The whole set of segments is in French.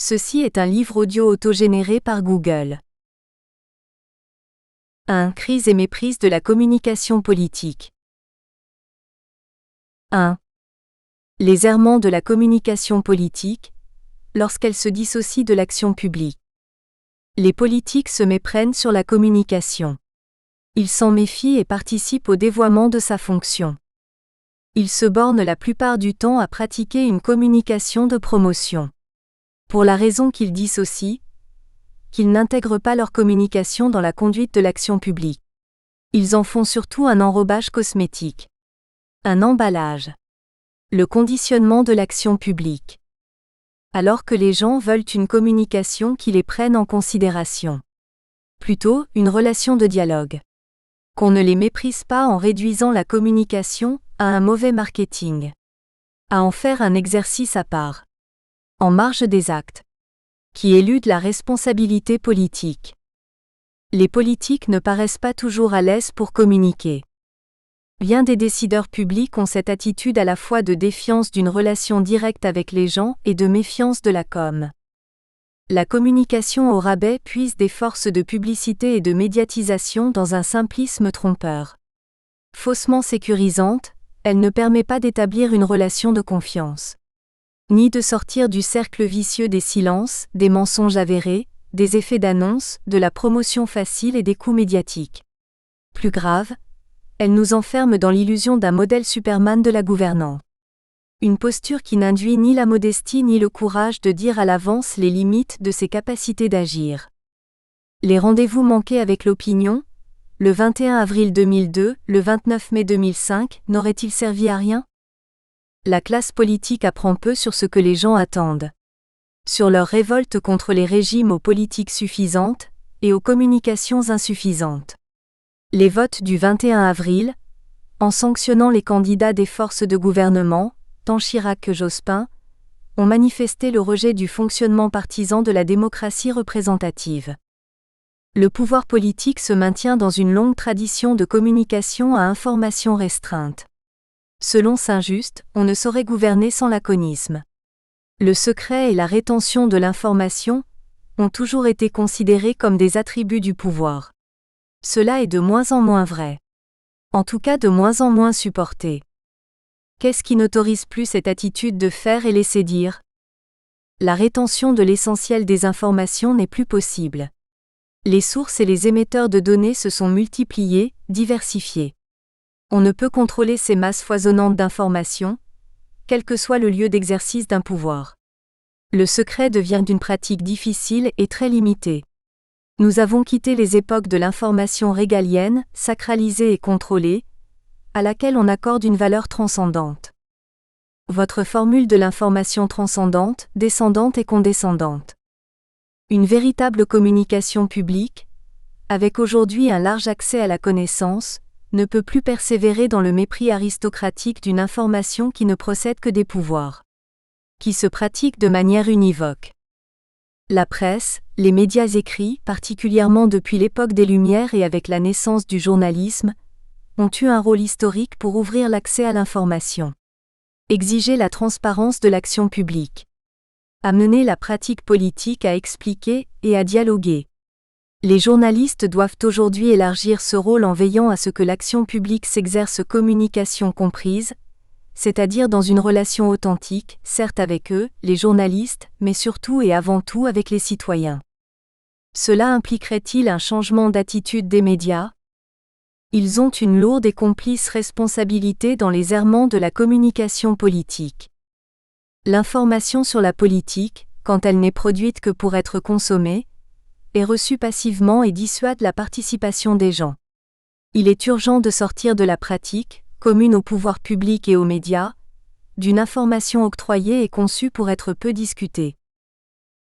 Ceci est un livre audio autogénéré par Google. 1. Crise et méprise de la communication politique. 1. Les errements de la communication politique, lorsqu'elle se dissocie de l'action publique. Les politiques se méprennent sur la communication. Ils s'en méfient et participent au dévoiement de sa fonction. Ils se bornent la plupart du temps à pratiquer une communication de promotion. Pour la raison qu'ils dissocient, qu'ils n'intègrent pas leur communication dans la conduite de l'action publique. Ils en font surtout un enrobage cosmétique. Un emballage. Le conditionnement de l'action publique. Alors que les gens veulent une communication qui les prenne en considération. Plutôt, une relation de dialogue. Qu'on ne les méprise pas en réduisant la communication à un mauvais marketing. À en faire un exercice à part. En marge des actes. Qui éludent la responsabilité politique. Les politiques ne paraissent pas toujours à l'aise pour communiquer. Bien des décideurs publics ont cette attitude à la fois de défiance d'une relation directe avec les gens et de méfiance de la com. La communication au rabais puise des forces de publicité et de médiatisation dans un simplisme trompeur. Faussement sécurisante, elle ne permet pas d'établir une relation de confiance. Ni de sortir du cercle vicieux des silences, des mensonges avérés, des effets d'annonce, de la promotion facile et des coups médiatiques. Plus grave, elle nous enferme dans l'illusion d'un modèle Superman de la gouvernance. Une posture qui n'induit ni la modestie ni le courage de dire à l'avance les limites de ses capacités d'agir. Les rendez-vous manqués avec l'opinion, le 21 avril 2002, le 29 mai 2005, n'auraient-ils servi à rien ? La classe politique apprend peu sur ce que les gens attendent. Sur leur révolte contre les régimes aux politiques suffisantes et aux communications insuffisantes. Les votes du 21 avril, en sanctionnant les candidats des forces de gouvernement, tant Chirac que Jospin, ont manifesté le rejet du fonctionnement partisan de la démocratie représentative. Le pouvoir politique se maintient dans une longue tradition de communication à information restreinte. Selon Saint-Just, on ne saurait gouverner sans laconisme. Le secret et la rétention de l'information ont toujours été considérés comme des attributs du pouvoir. Cela est de moins en moins vrai. En tout cas de moins en moins supporté. Qu'est-ce qui n'autorise plus cette attitude de faire et laisser dire ? La rétention de l'essentiel des informations n'est plus possible. Les sources et les émetteurs de données se sont multipliés, diversifiés. On ne peut contrôler ces masses foisonnantes d'informations, quel que soit le lieu d'exercice d'un pouvoir. Le secret devient une pratique difficile et très limitée. Nous avons quitté les époques de l'information régalienne, sacralisée et contrôlée, à laquelle on accorde une valeur transcendante. Votre formule de l'information transcendante, descendante et condescendante. Une véritable communication publique, avec aujourd'hui un large accès à la connaissance, ne peut plus persévérer dans le mépris aristocratique d'une information qui ne procède que des pouvoirs. Qui se pratique de manière univoque. La presse, les médias écrits, particulièrement depuis l'époque des Lumières et avec la naissance du journalisme, ont eu un rôle historique pour ouvrir l'accès à l'information. Exiger la transparence de l'action publique. Amener la pratique politique à expliquer et à dialoguer. Les journalistes doivent aujourd'hui élargir ce rôle en veillant à ce que l'action publique s'exerce communication comprise, c'est-à-dire dans une relation authentique, certes avec eux, les journalistes, mais surtout et avant tout avec les citoyens. Cela impliquerait-il un changement d'attitude des médias ? Ils ont une lourde et complice responsabilité dans les errements de la communication politique. L'information sur la politique, quand elle n'est produite que pour être consommée, est reçue passivement et dissuade la participation des gens. Il est urgent de sortir de la pratique, commune au pouvoir public et aux médias, d'une information octroyée et conçue pour être peu discutée.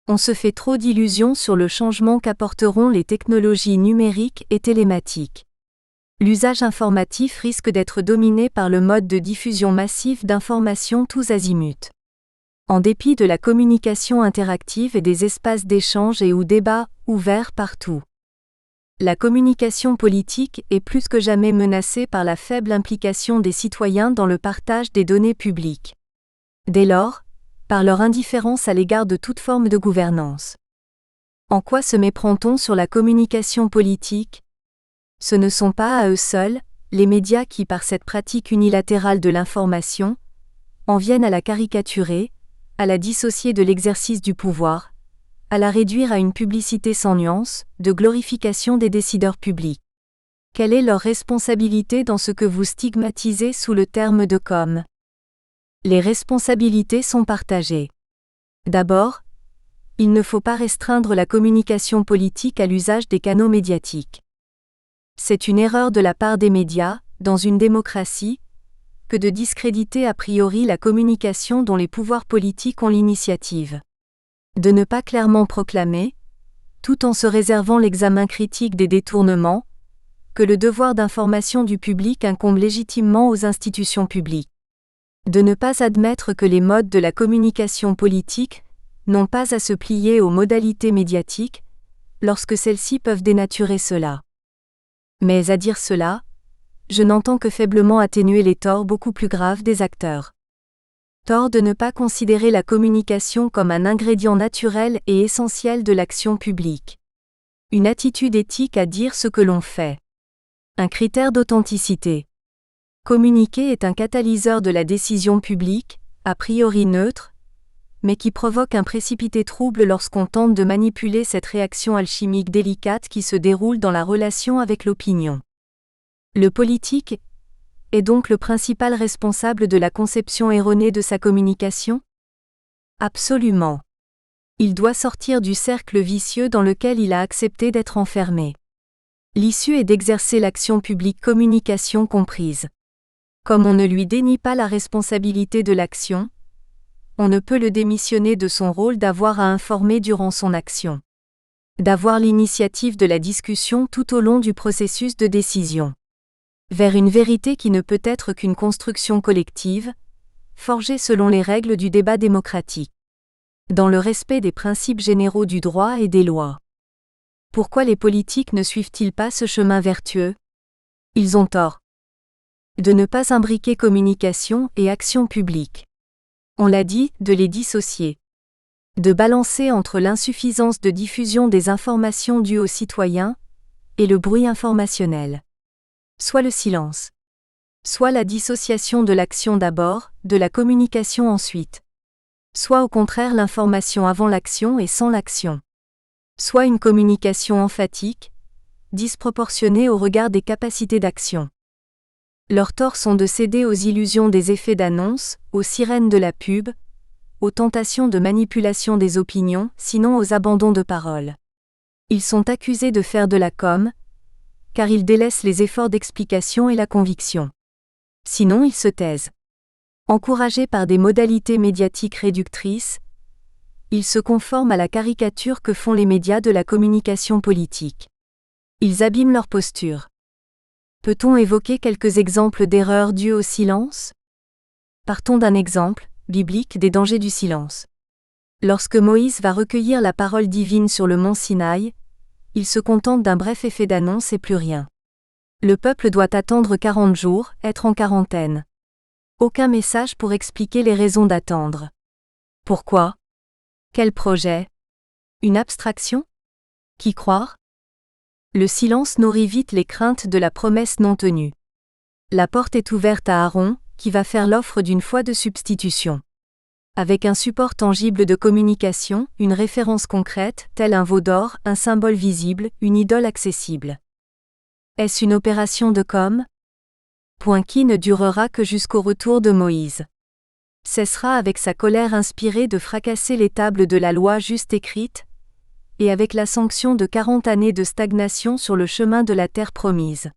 On se fait trop d'illusions sur le changement qu'apporteront les technologies numériques et télématiques. L'usage informatif risque d'être dominé par le mode de diffusion massive d'informations tous azimuts. En dépit de la communication interactive et des espaces d'échange et ou débat ouverts partout. La communication politique est plus que jamais menacée par la faible implication des citoyens dans le partage des données publiques. Dès lors, par leur indifférence à l'égard de toute forme de gouvernance. En quoi se méprend-on sur la communication politique ? Ce ne sont pas à eux seuls, les médias qui par cette pratique unilatérale de l'information, en viennent à la caricaturer, à la dissocier de l'exercice du pouvoir, à la réduire à une publicité sans nuance, de glorification des décideurs publics. Quelle est leur responsabilité dans ce que vous stigmatisez sous le terme de com ? Les responsabilités sont partagées. D'abord, il ne faut pas restreindre la communication politique à l'usage des canaux médiatiques. C'est une erreur de la part des médias, dans une démocratie, que de discréditer a priori la communication dont les pouvoirs politiques ont l'initiative. De ne pas clairement proclamer, tout en se réservant l'examen critique des détournements, que le devoir d'information du public incombe légitimement aux institutions publiques. De ne pas admettre que les modes de la communication politique n'ont pas à se plier aux modalités médiatiques, lorsque celles-ci peuvent dénaturer cela. Mais à dire cela, je n'entends que faiblement atténuer les torts beaucoup plus graves des acteurs. Tort de ne pas considérer la communication comme un ingrédient naturel et essentiel de l'action publique. Une attitude éthique à dire ce que l'on fait. Un critère d'authenticité. Communiquer est un catalyseur de la décision publique, a priori neutre, mais qui provoque un précipité trouble lorsqu'on tente de manipuler cette réaction alchimique délicate qui se déroule dans la relation avec l'opinion. Le politique est donc le principal responsable de la conception erronée de sa communication ? Absolument. Il doit sortir du cercle vicieux dans lequel il a accepté d'être enfermé. L'issue est d'exercer l'action publique communication comprise. Comme on ne lui dénie pas la responsabilité de l'action, on ne peut le démissionner de son rôle d'avoir à informer durant son action. D'avoir l'initiative de la discussion tout au long du processus de décision. Vers une vérité qui ne peut être qu'une construction collective, forgée selon les règles du débat démocratique. Dans le respect des principes généraux du droit et des lois. Pourquoi les politiques ne suivent-ils pas ce chemin vertueux ? Ils ont tort. De ne pas imbriquer communication et action publique. On l'a dit, de les dissocier. De balancer entre l'insuffisance de diffusion des informations dues aux citoyens et le bruit informationnel. Soit le silence. Soit la dissociation de l'action d'abord, de la communication ensuite. Soit au contraire l'information avant l'action et sans l'action. Soit une communication emphatique, disproportionnée au regard des capacités d'action. Leurs torts sont de céder aux illusions des effets d'annonce, aux sirènes de la pub, aux tentations de manipulation des opinions, sinon aux abandons de parole. Ils sont accusés de faire de la com', car ils délaissent les efforts d'explication et la conviction. Sinon ils se taisent. Encouragés par des modalités médiatiques réductrices, ils se conforment à la caricature que font les médias de la communication politique. Ils abîment leur posture. Peut-on évoquer quelques exemples d'erreurs dues au silence ? Partons d'un exemple, biblique des dangers du silence. Lorsque Moïse va recueillir la parole divine sur le mont Sinaï, il se contente d'un bref effet d'annonce et plus rien. Le peuple doit attendre 40 jours, être en quarantaine. Aucun message pour expliquer les raisons d'attendre. Pourquoi ? Quel projet ? Une abstraction ? Qui croire ? Le silence nourrit vite les craintes de la promesse non tenue. La porte est ouverte à Aaron, qui va faire l'offre d'une foi de substitution. Avec un support tangible de communication, une référence concrète, tel un veau d'or, un symbole visible, une idole accessible. Est-ce une opération de com'? Point qui ne durera que jusqu'au retour de Moïse. Cessera avec sa colère inspirée de fracasser les tables de la loi juste écrite, et avec la sanction de 40 années de stagnation sur le chemin de la terre promise.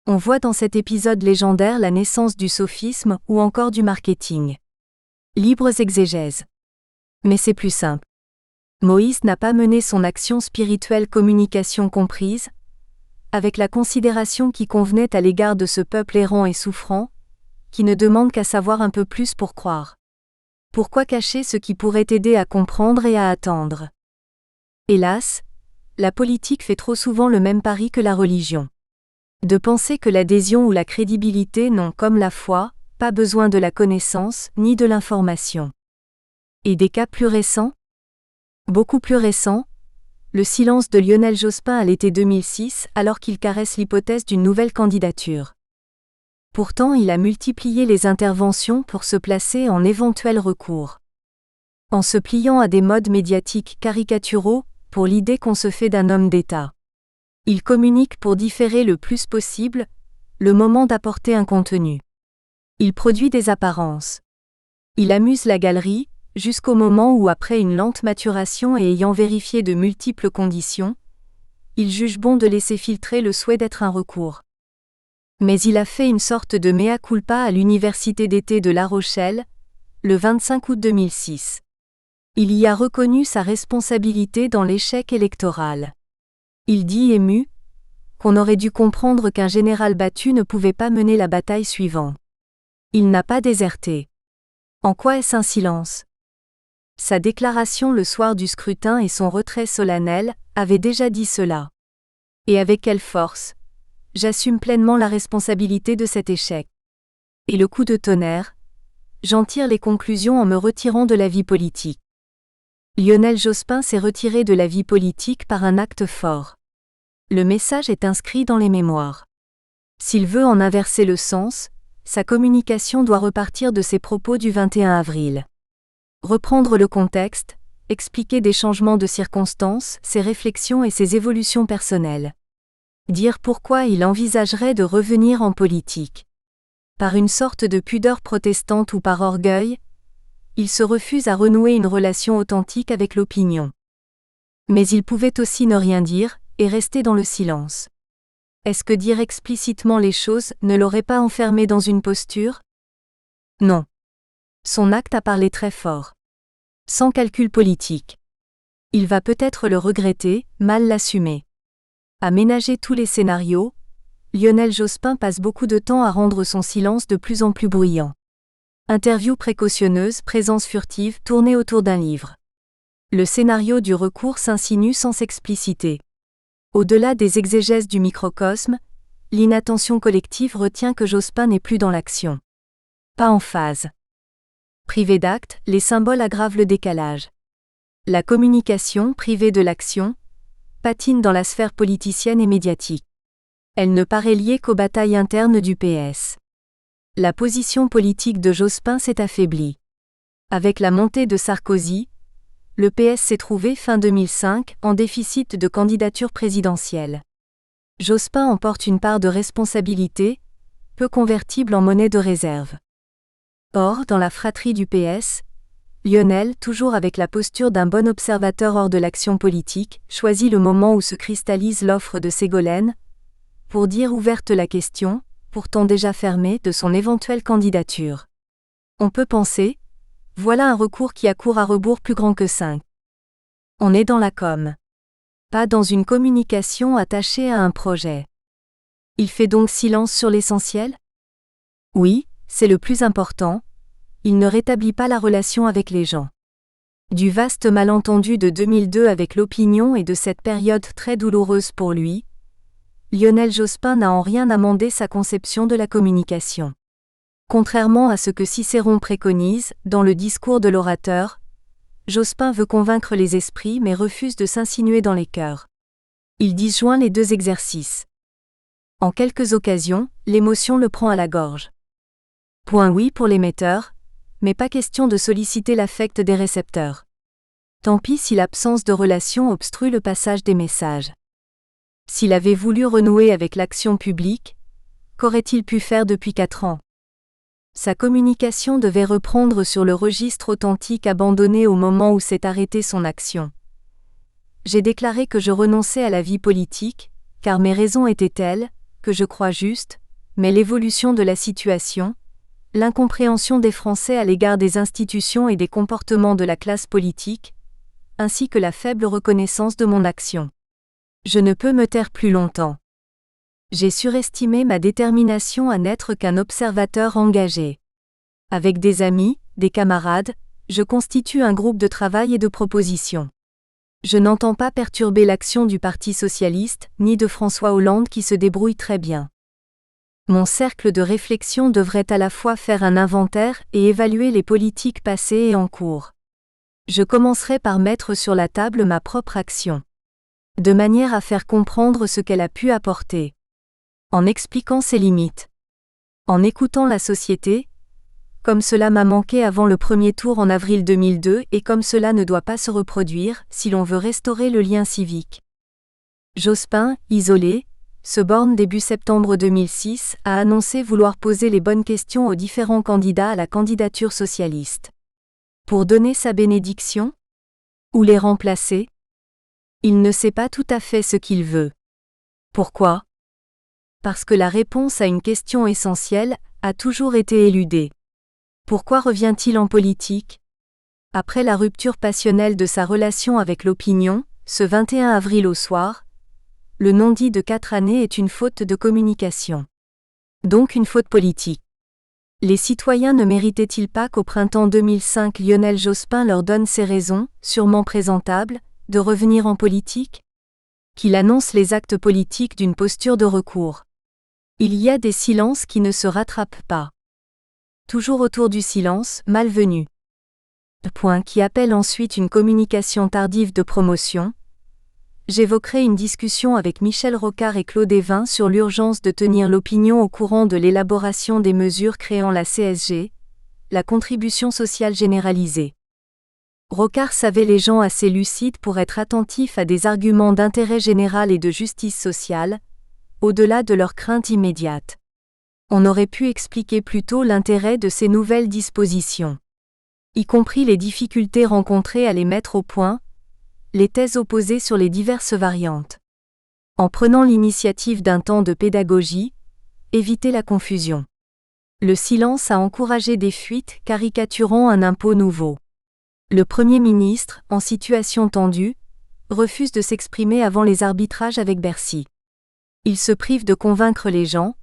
On voit dans cet épisode légendaire la naissance du sophisme ou encore du marketing. Libres exégèses. Mais c'est plus simple. Moïse n'a pas mené son action spirituelle communication comprise, avec la considération qui convenait à l'égard de ce peuple errant et souffrant, qui ne demande qu'à savoir un peu plus pour croire. Pourquoi cacher ce qui pourrait aider à comprendre et à attendre ? Hélas, la politique fait trop souvent le même pari que la religion. De penser que l'adhésion ou la crédibilité n'ont, comme la foi, pas besoin de la connaissance ni de l'information. Et des cas plus récents? Beaucoup plus récents, le silence de Lionel Jospin à l'été 2006 alors qu'il caresse l'hypothèse d'une nouvelle candidature. Pourtant il a multiplié les interventions pour se placer en éventuel recours. En se pliant à des modes médiatiques caricaturaux, pour l'idée qu'on se fait d'un homme d'État. Il communique pour différer le plus possible, le moment d'apporter un contenu. Il produit des apparences. Il amuse la galerie, jusqu'au moment où après une lente maturation et ayant vérifié de multiples conditions, il juge bon de laisser filtrer le souhait d'être un recours. Mais il a fait une sorte de mea culpa à l'université d'été de La Rochelle, le 25 août 2006. Il y a reconnu sa responsabilité dans l'échec électoral. Il dit ému qu'on aurait dû comprendre qu'un général battu ne pouvait pas mener la bataille suivante. Il n'a pas déserté. En quoi est-ce un silence? Sa déclaration le soir du scrutin et son retrait solennel avaient déjà dit cela. Et avec quelle force? J'assume pleinement la responsabilité de cet échec. Et le coup de tonnerre? J'en tire les conclusions en me retirant de la vie politique. Lionel Jospin s'est retiré de la vie politique par un acte fort. Le message est inscrit dans les mémoires. S'il veut en inverser le sens, sa communication doit repartir de ses propos du 21 avril. Reprendre le contexte, expliquer des changements de circonstances, ses réflexions et ses évolutions personnelles. Dire pourquoi il envisagerait de revenir en politique. Par une sorte de pudeur protestante ou par orgueil, il se refuse à renouer une relation authentique avec l'opinion. Mais il pouvait aussi ne rien dire, et rester dans le silence. Est-ce que dire explicitement les choses ne l'aurait pas enfermé dans une posture? Non. Son acte a parlé très fort. Sans calcul politique. Il va peut-être le regretter, mal l'assumer. À ménager tous les scénarios, Lionel Jospin passe beaucoup de temps à rendre son silence de plus en plus bruyant. Interview précautionneuse, présence furtive, tournée autour d'un livre. Le scénario du recours s'insinue sans s'expliciter. Au-delà des exégèses du microcosme, l'inattention collective retient que Jospin n'est plus dans l'action. Pas en phase. Privé d'acte, les symboles aggravent le décalage. La communication, privée de l'action, patine dans la sphère politicienne et médiatique. Elle ne paraît liée qu'aux batailles internes du PS. La position politique de Jospin s'est affaiblie. Avec la montée de Sarkozy, le PS s'est trouvé fin 2005 en déficit de candidature présidentielle. Jospin en porte une part de responsabilité, peu convertible en monnaie de réserve. Or, dans la fratrie du PS, Lionel, toujours avec la posture d'un bon observateur hors de l'action politique, choisit le moment où se cristallise l'offre de Ségolène, pour dire ouverte la question, pourtant déjà fermée, de son éventuelle candidature. On peut penser, voilà un recours qui accourt à rebours plus grand que 5. On est dans la com. Pas dans une communication attachée à un projet. Il fait donc silence sur l'essentiel? Oui, c'est le plus important. Il ne rétablit pas la relation avec les gens. Du vaste malentendu de 2002 avec l'opinion et de cette période très douloureuse pour lui, Lionel Jospin n'a en rien amendé sa conception de la communication. Contrairement à ce que Cicéron préconise, dans le discours de l'orateur, Jospin veut convaincre les esprits mais refuse de s'insinuer dans les cœurs. Il disjoint les deux exercices. En quelques occasions, l'émotion le prend à la gorge. Point oui pour l'émetteur, mais pas question de solliciter l'affect des récepteurs. Tant pis si l'absence de relation obstrue le passage des messages. S'il avait voulu renouer avec l'action publique, qu'aurait-il pu faire depuis 4 ans? Sa communication devait reprendre sur le registre authentique abandonné au moment où s'est arrêtée son action. J'ai déclaré que je renonçais à la vie politique, car mes raisons étaient telles, que je crois justes, mais l'évolution de la situation, l'incompréhension des Français à l'égard des institutions et des comportements de la classe politique, ainsi que la faible reconnaissance de mon action. Je ne peux me taire plus longtemps. J'ai surestimé ma détermination à n'être qu'un observateur engagé. Avec des amis, des camarades, je constitue un groupe de travail et de propositions. Je n'entends pas perturber l'action du Parti socialiste, ni de François Hollande qui se débrouille très bien. Mon cercle de réflexion devrait à la fois faire un inventaire et évaluer les politiques passées et en cours. Je commencerai par mettre sur la table ma propre action. De manière à faire comprendre ce qu'elle a pu apporter. En expliquant ses limites. En écoutant la société, comme cela m'a manqué avant le premier tour en avril 2002 et comme cela ne doit pas se reproduire si l'on veut restaurer le lien civique. Jospin, isolé, se borne début septembre 2006 à annoncer vouloir poser les bonnes questions aux différents candidats à la candidature socialiste. Pour donner sa bénédiction? Ou les remplacer? Il ne sait pas tout à fait ce qu'il veut. Pourquoi? Parce que la réponse à une question essentielle a toujours été éludée. Pourquoi revient-il en politique? Après la rupture passionnelle de sa relation avec l'opinion, ce 21 avril au soir, le non-dit de 4 années est une faute de communication. Donc une faute politique. Les citoyens ne méritaient-ils pas qu'au printemps 2005 Lionel Jospin leur donne ses raisons, sûrement présentables, de revenir en politique? Qu'il annonce les actes politiques d'une posture de recours. Il y a des silences qui ne se rattrapent pas. Toujours autour du silence, malvenu. Point qui appelle ensuite une communication tardive de promotion. J'évoquerai une discussion avec Michel Rocard et Claude Évin sur l'urgence de tenir l'opinion au courant de l'élaboration des mesures créant la CSG, la contribution sociale généralisée. Rocard savait les gens assez lucides pour être attentifs à des arguments d'intérêt général et de justice sociale, au-delà de leurs craintes immédiates. On aurait pu expliquer plus tôt l'intérêt de ces nouvelles dispositions. Y compris les difficultés rencontrées à les mettre au point, les thèses opposées sur les diverses variantes. En prenant l'initiative d'un temps de pédagogie, éviter la confusion. Le silence a encouragé des fuites caricaturant un impôt nouveau. Le Premier ministre, en situation tendue, refuse de s'exprimer avant les arbitrages avec Bercy. Il se prive de convaincre les gens,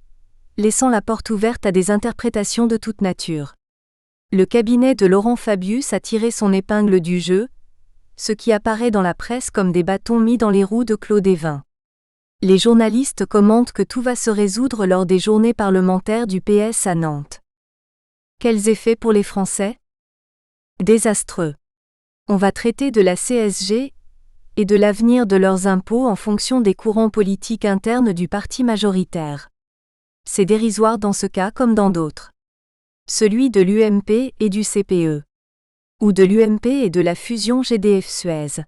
laissant la porte ouverte à des interprétations de toute nature. Le cabinet de Laurent Fabius a tiré son épingle du jeu, ce qui apparaît dans la presse comme des bâtons mis dans les roues de Claude Évin. Les journalistes commentent que tout va se résoudre lors des journées parlementaires du PS à Nantes. Quels effets pour les Français? Désastreux. On va traiter de la CSG et de l'avenir de leurs impôts en fonction des courants politiques internes du parti majoritaire. C'est dérisoire dans ce cas comme dans d'autres. Celui de l'UMP et du CPE. Ou de l'UMP et de la fusion GDF-Suez.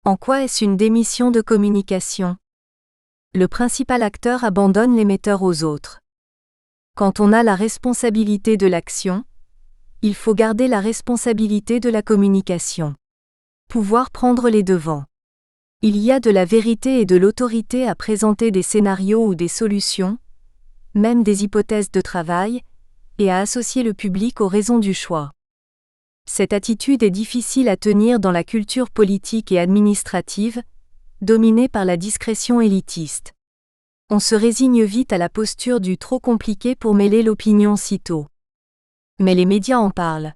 En quoi est-ce une démission de communication? Le principal acteur abandonne l'émetteur aux autres. Quand on a la responsabilité de l'action, il faut garder la responsabilité de la communication. Pouvoir prendre les devants. Il y a de la vérité et de l'autorité à présenter des scénarios ou des solutions, même des hypothèses de travail, et à associer le public aux raisons du choix. Cette attitude est difficile à tenir dans la culture politique et administrative, dominée par la discrétion élitiste. On se résigne vite à la posture du trop compliqué pour mêler l'opinion sitôt. Mais les médias en parlent.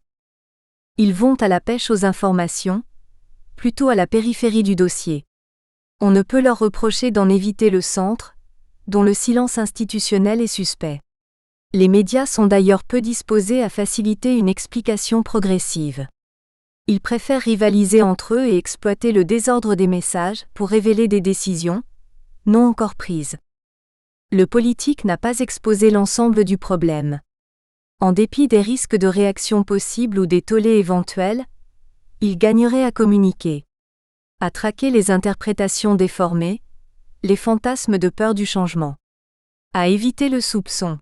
Ils vont à la pêche aux informations, plutôt à la périphérie du dossier. On ne peut leur reprocher d'en éviter le centre, dont le silence institutionnel est suspect. Les médias sont d'ailleurs peu disposés à faciliter une explication progressive. Ils préfèrent rivaliser entre eux et exploiter le désordre des messages pour révéler des décisions, non encore prises. Le politique n'a pas exposé l'ensemble du problème. En dépit des risques de réaction possibles ou des tollés éventuels, il gagnerait à communiquer. À traquer les interprétations déformées, les fantasmes de peur du changement. À éviter le soupçon.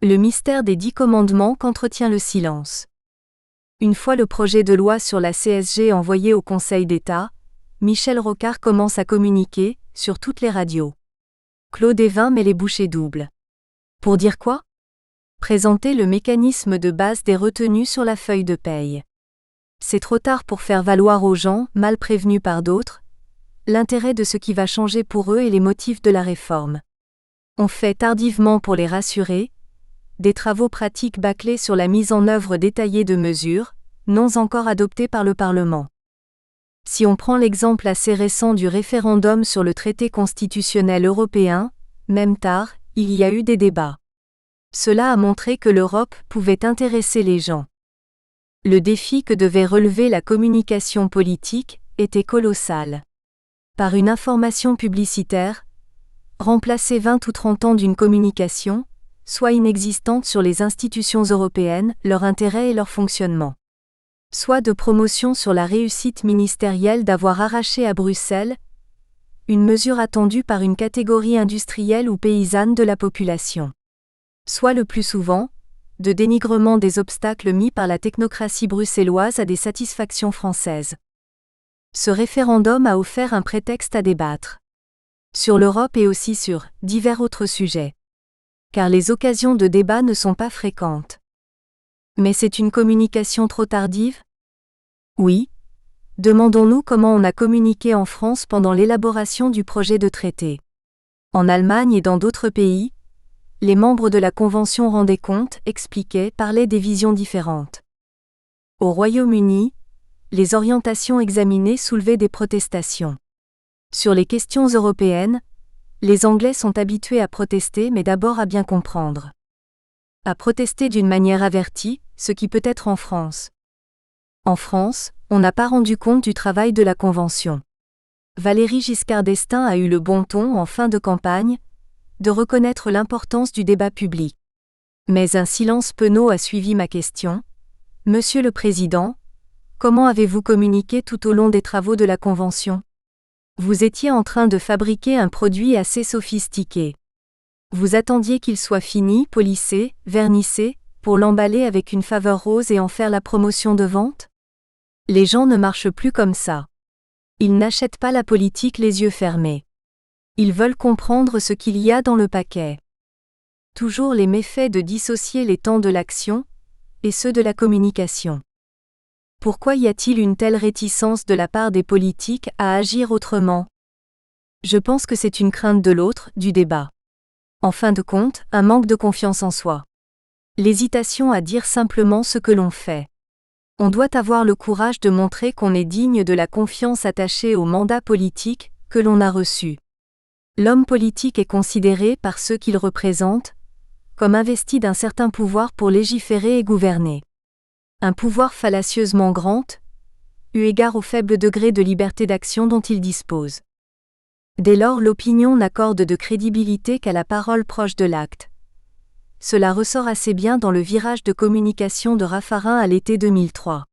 Le mystère des 10 commandements qu'entretient le silence. Une fois le projet de loi sur la CSG envoyé au Conseil d'État, Michel Rocard commence à communiquer, sur toutes les radios. Claude Évin met les bouchées doubles. Pour dire quoi? Présenter le mécanisme de base des retenues sur la feuille de paye. C'est trop tard pour faire valoir aux gens, mal prévenus par d'autres, l'intérêt de ce qui va changer pour eux et les motifs de la réforme. On fait tardivement pour les rassurer, des travaux pratiques bâclés sur la mise en œuvre détaillée de mesures, non encore adoptées par le Parlement. Si on prend l'exemple assez récent du référendum sur le traité constitutionnel européen, même tard, il y a eu des débats. Cela a montré que l'Europe pouvait intéresser les gens. Le défi que devait relever la communication politique était colossal. Par une information publicitaire, remplacer 20 ou 30 ans d'une communication, soit inexistante sur les institutions européennes, leur intérêt et leur fonctionnement. Soit de promotion sur la réussite ministérielle d'avoir arraché à Bruxelles une mesure attendue par une catégorie industrielle ou paysanne de la population. Soit le plus souvent, de dénigrement des obstacles mis par la technocratie bruxelloise à des satisfactions françaises. Ce référendum a offert un prétexte à débattre. Sur l'Europe et aussi sur divers autres sujets. Car les occasions de débat ne sont pas fréquentes. Mais c'est une communication trop tardive ? Oui. Demandons-nous comment on a communiqué en France pendant l'élaboration du projet de traité. En Allemagne et dans d'autres pays, les membres de la Convention rendaient compte, expliquaient, parlaient des visions différentes. Au Royaume-Uni, les orientations examinées soulevaient des protestations. Sur les questions européennes, les Anglais sont habitués à protester mais d'abord à bien comprendre. À protester d'une manière avertie, ce qui peut être en France. En France, on n'a pas rendu compte du travail de la Convention. Valéry Giscard d'Estaing a eu le bon ton en fin de campagne de reconnaître l'importance du débat public. Mais un silence penaud a suivi ma question. Monsieur le Président, comment avez-vous communiqué tout au long des travaux de la Convention ? Vous étiez en train de fabriquer un produit assez sophistiqué. Vous attendiez qu'il soit fini, polissé, vernissé, pour l'emballer avec une faveur rose et en faire la promotion de vente ? Les gens ne marchent plus comme ça. Ils n'achètent pas la politique les yeux fermés. Ils veulent comprendre ce qu'il y a dans le paquet. Toujours les méfaits de dissocier les temps de l'action et ceux de la communication. Pourquoi y a-t-il une telle réticence de la part des politiques à agir autrement ? Je pense que c'est une crainte de l'autre, du débat. En fin de compte, un manque de confiance en soi. L'hésitation à dire simplement ce que l'on fait. On doit avoir le courage de montrer qu'on est digne de la confiance attachée au mandat politique que l'on a reçu. L'homme politique est considéré par ceux qu'il représente comme investi d'un certain pouvoir pour légiférer et gouverner. Un pouvoir fallacieusement grand, eu égard au faible degré de liberté d'action dont il dispose. Dès lors, l'opinion n'accorde de crédibilité qu'à la parole proche de l'acte. Cela ressort assez bien dans le virage de communication de Raffarin à l'été 2003.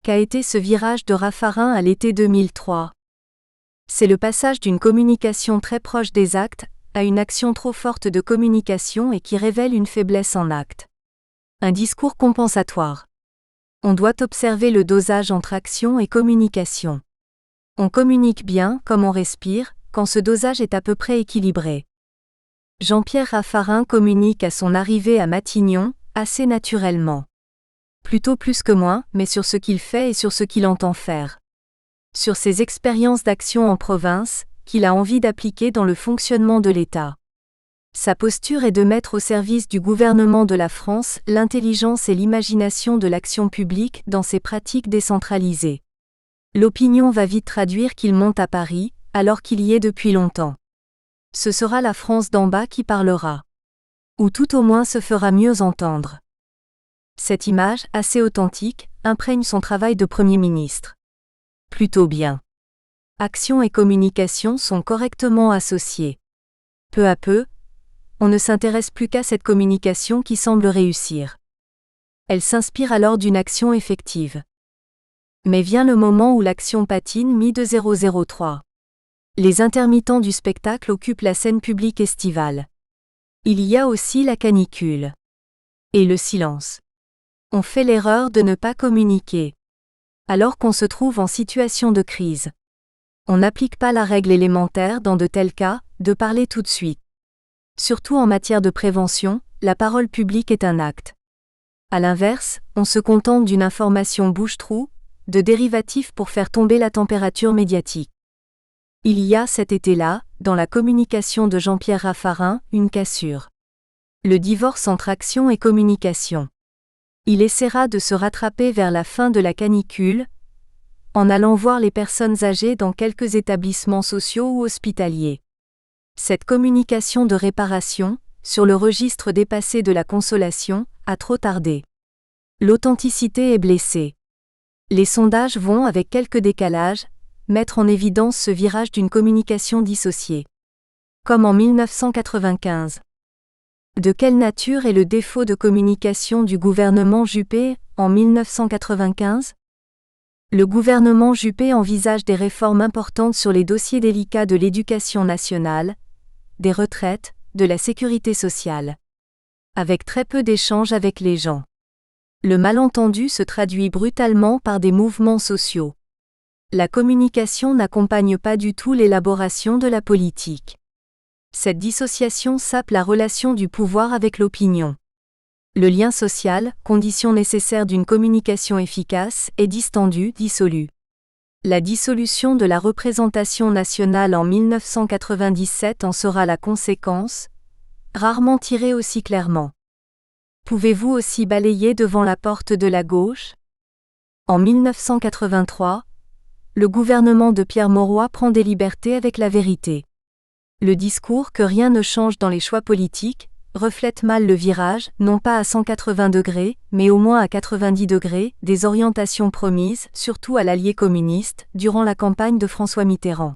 Qu'a été ce virage de Raffarin à l'été 2003 ? C'est le passage d'une communication très proche des actes à une action trop forte de communication et qui révèle une faiblesse en acte. Un discours compensatoire. On doit observer le dosage entre action et communication. On communique bien, comme on respire, quand ce dosage est à peu près équilibré. Jean-Pierre Raffarin communique à son arrivée à Matignon, assez naturellement. Plutôt plus que moins, mais sur ce qu'il fait et sur ce qu'il entend faire. Sur ses expériences d'action en province, qu'il a envie d'appliquer dans le fonctionnement de l'État. Sa posture est de mettre au service du gouvernement de la France l'intelligence et l'imagination de l'action publique dans ses pratiques décentralisées. L'opinion va vite traduire qu'il monte à Paris, alors qu'il y est depuis longtemps. Ce sera la France d'en bas qui parlera. Ou tout au moins se fera mieux entendre. Cette image, assez authentique, imprègne son travail de Premier ministre. Plutôt bien. Action et communication sont correctement associées. Peu à peu, on ne s'intéresse plus qu'à cette communication qui semble réussir. Elle s'inspire alors d'une action effective. Mais vient le moment où l'action patine mi-2003. Les intermittents du spectacle occupent la scène publique estivale. Il y a aussi la canicule. Et le silence. On fait l'erreur de ne pas communiquer. Alors qu'on se trouve en situation de crise. On n'applique pas la règle élémentaire dans de tels cas, de parler tout de suite. Surtout en matière de prévention, la parole publique est un acte. À l'inverse, on se contente d'une information bouche-trou, de dérivatifs pour faire tomber la température médiatique. Il y a cet été-là, dans la communication de Jean-Pierre Raffarin, une cassure. Le divorce entre action et communication. Il essaiera de se rattraper vers la fin de la canicule, en allant voir les personnes âgées dans quelques établissements sociaux ou hospitaliers. Cette communication de réparation, sur le registre dépassé de la consolation, a trop tardé. L'authenticité est blessée. Les sondages vont, avec quelques décalages, mettre en évidence ce virage d'une communication dissociée. Comme en 1995. De quelle nature est le défaut de communication du gouvernement Juppé en 1995 ? Le gouvernement Juppé envisage des réformes importantes sur les dossiers délicats de l'éducation nationale, des retraites, de la sécurité sociale. Avec très peu d'échanges avec les gens. Le malentendu se traduit brutalement par des mouvements sociaux. La communication n'accompagne pas du tout l'élaboration de la politique. Cette dissociation sape la relation du pouvoir avec l'opinion. Le lien social, condition nécessaire d'une communication efficace, est distendu, dissolu. La dissolution de la représentation nationale en 1997 en sera la conséquence, rarement tirée aussi clairement. Pouvez-vous aussi balayer devant la porte de la gauche ? En 1983, le gouvernement de Pierre Mauroy prend des libertés avec la vérité. Le discours que rien ne change dans les choix politiques reflète mal le virage, non pas à 180 degrés, mais au moins à 90 degrés, des orientations promises, surtout à l'allié communiste, durant la campagne de François Mitterrand.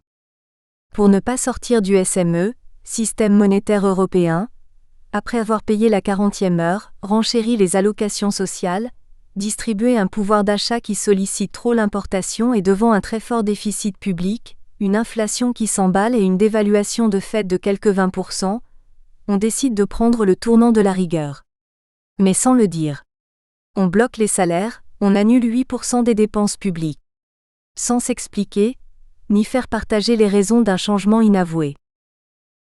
Pour ne pas sortir du SME, système monétaire européen, après avoir payé la 40e heure, renchérit les allocations sociales, distribuer un pouvoir d'achat qui sollicite trop l'importation et devant un très fort déficit public, une inflation qui s'emballe et une dévaluation de fait de quelques 20%, on décide de prendre le tournant de la rigueur. Mais sans le dire. On bloque les salaires, on annule 8% des dépenses publiques. Sans s'expliquer, ni faire partager les raisons d'un changement inavoué.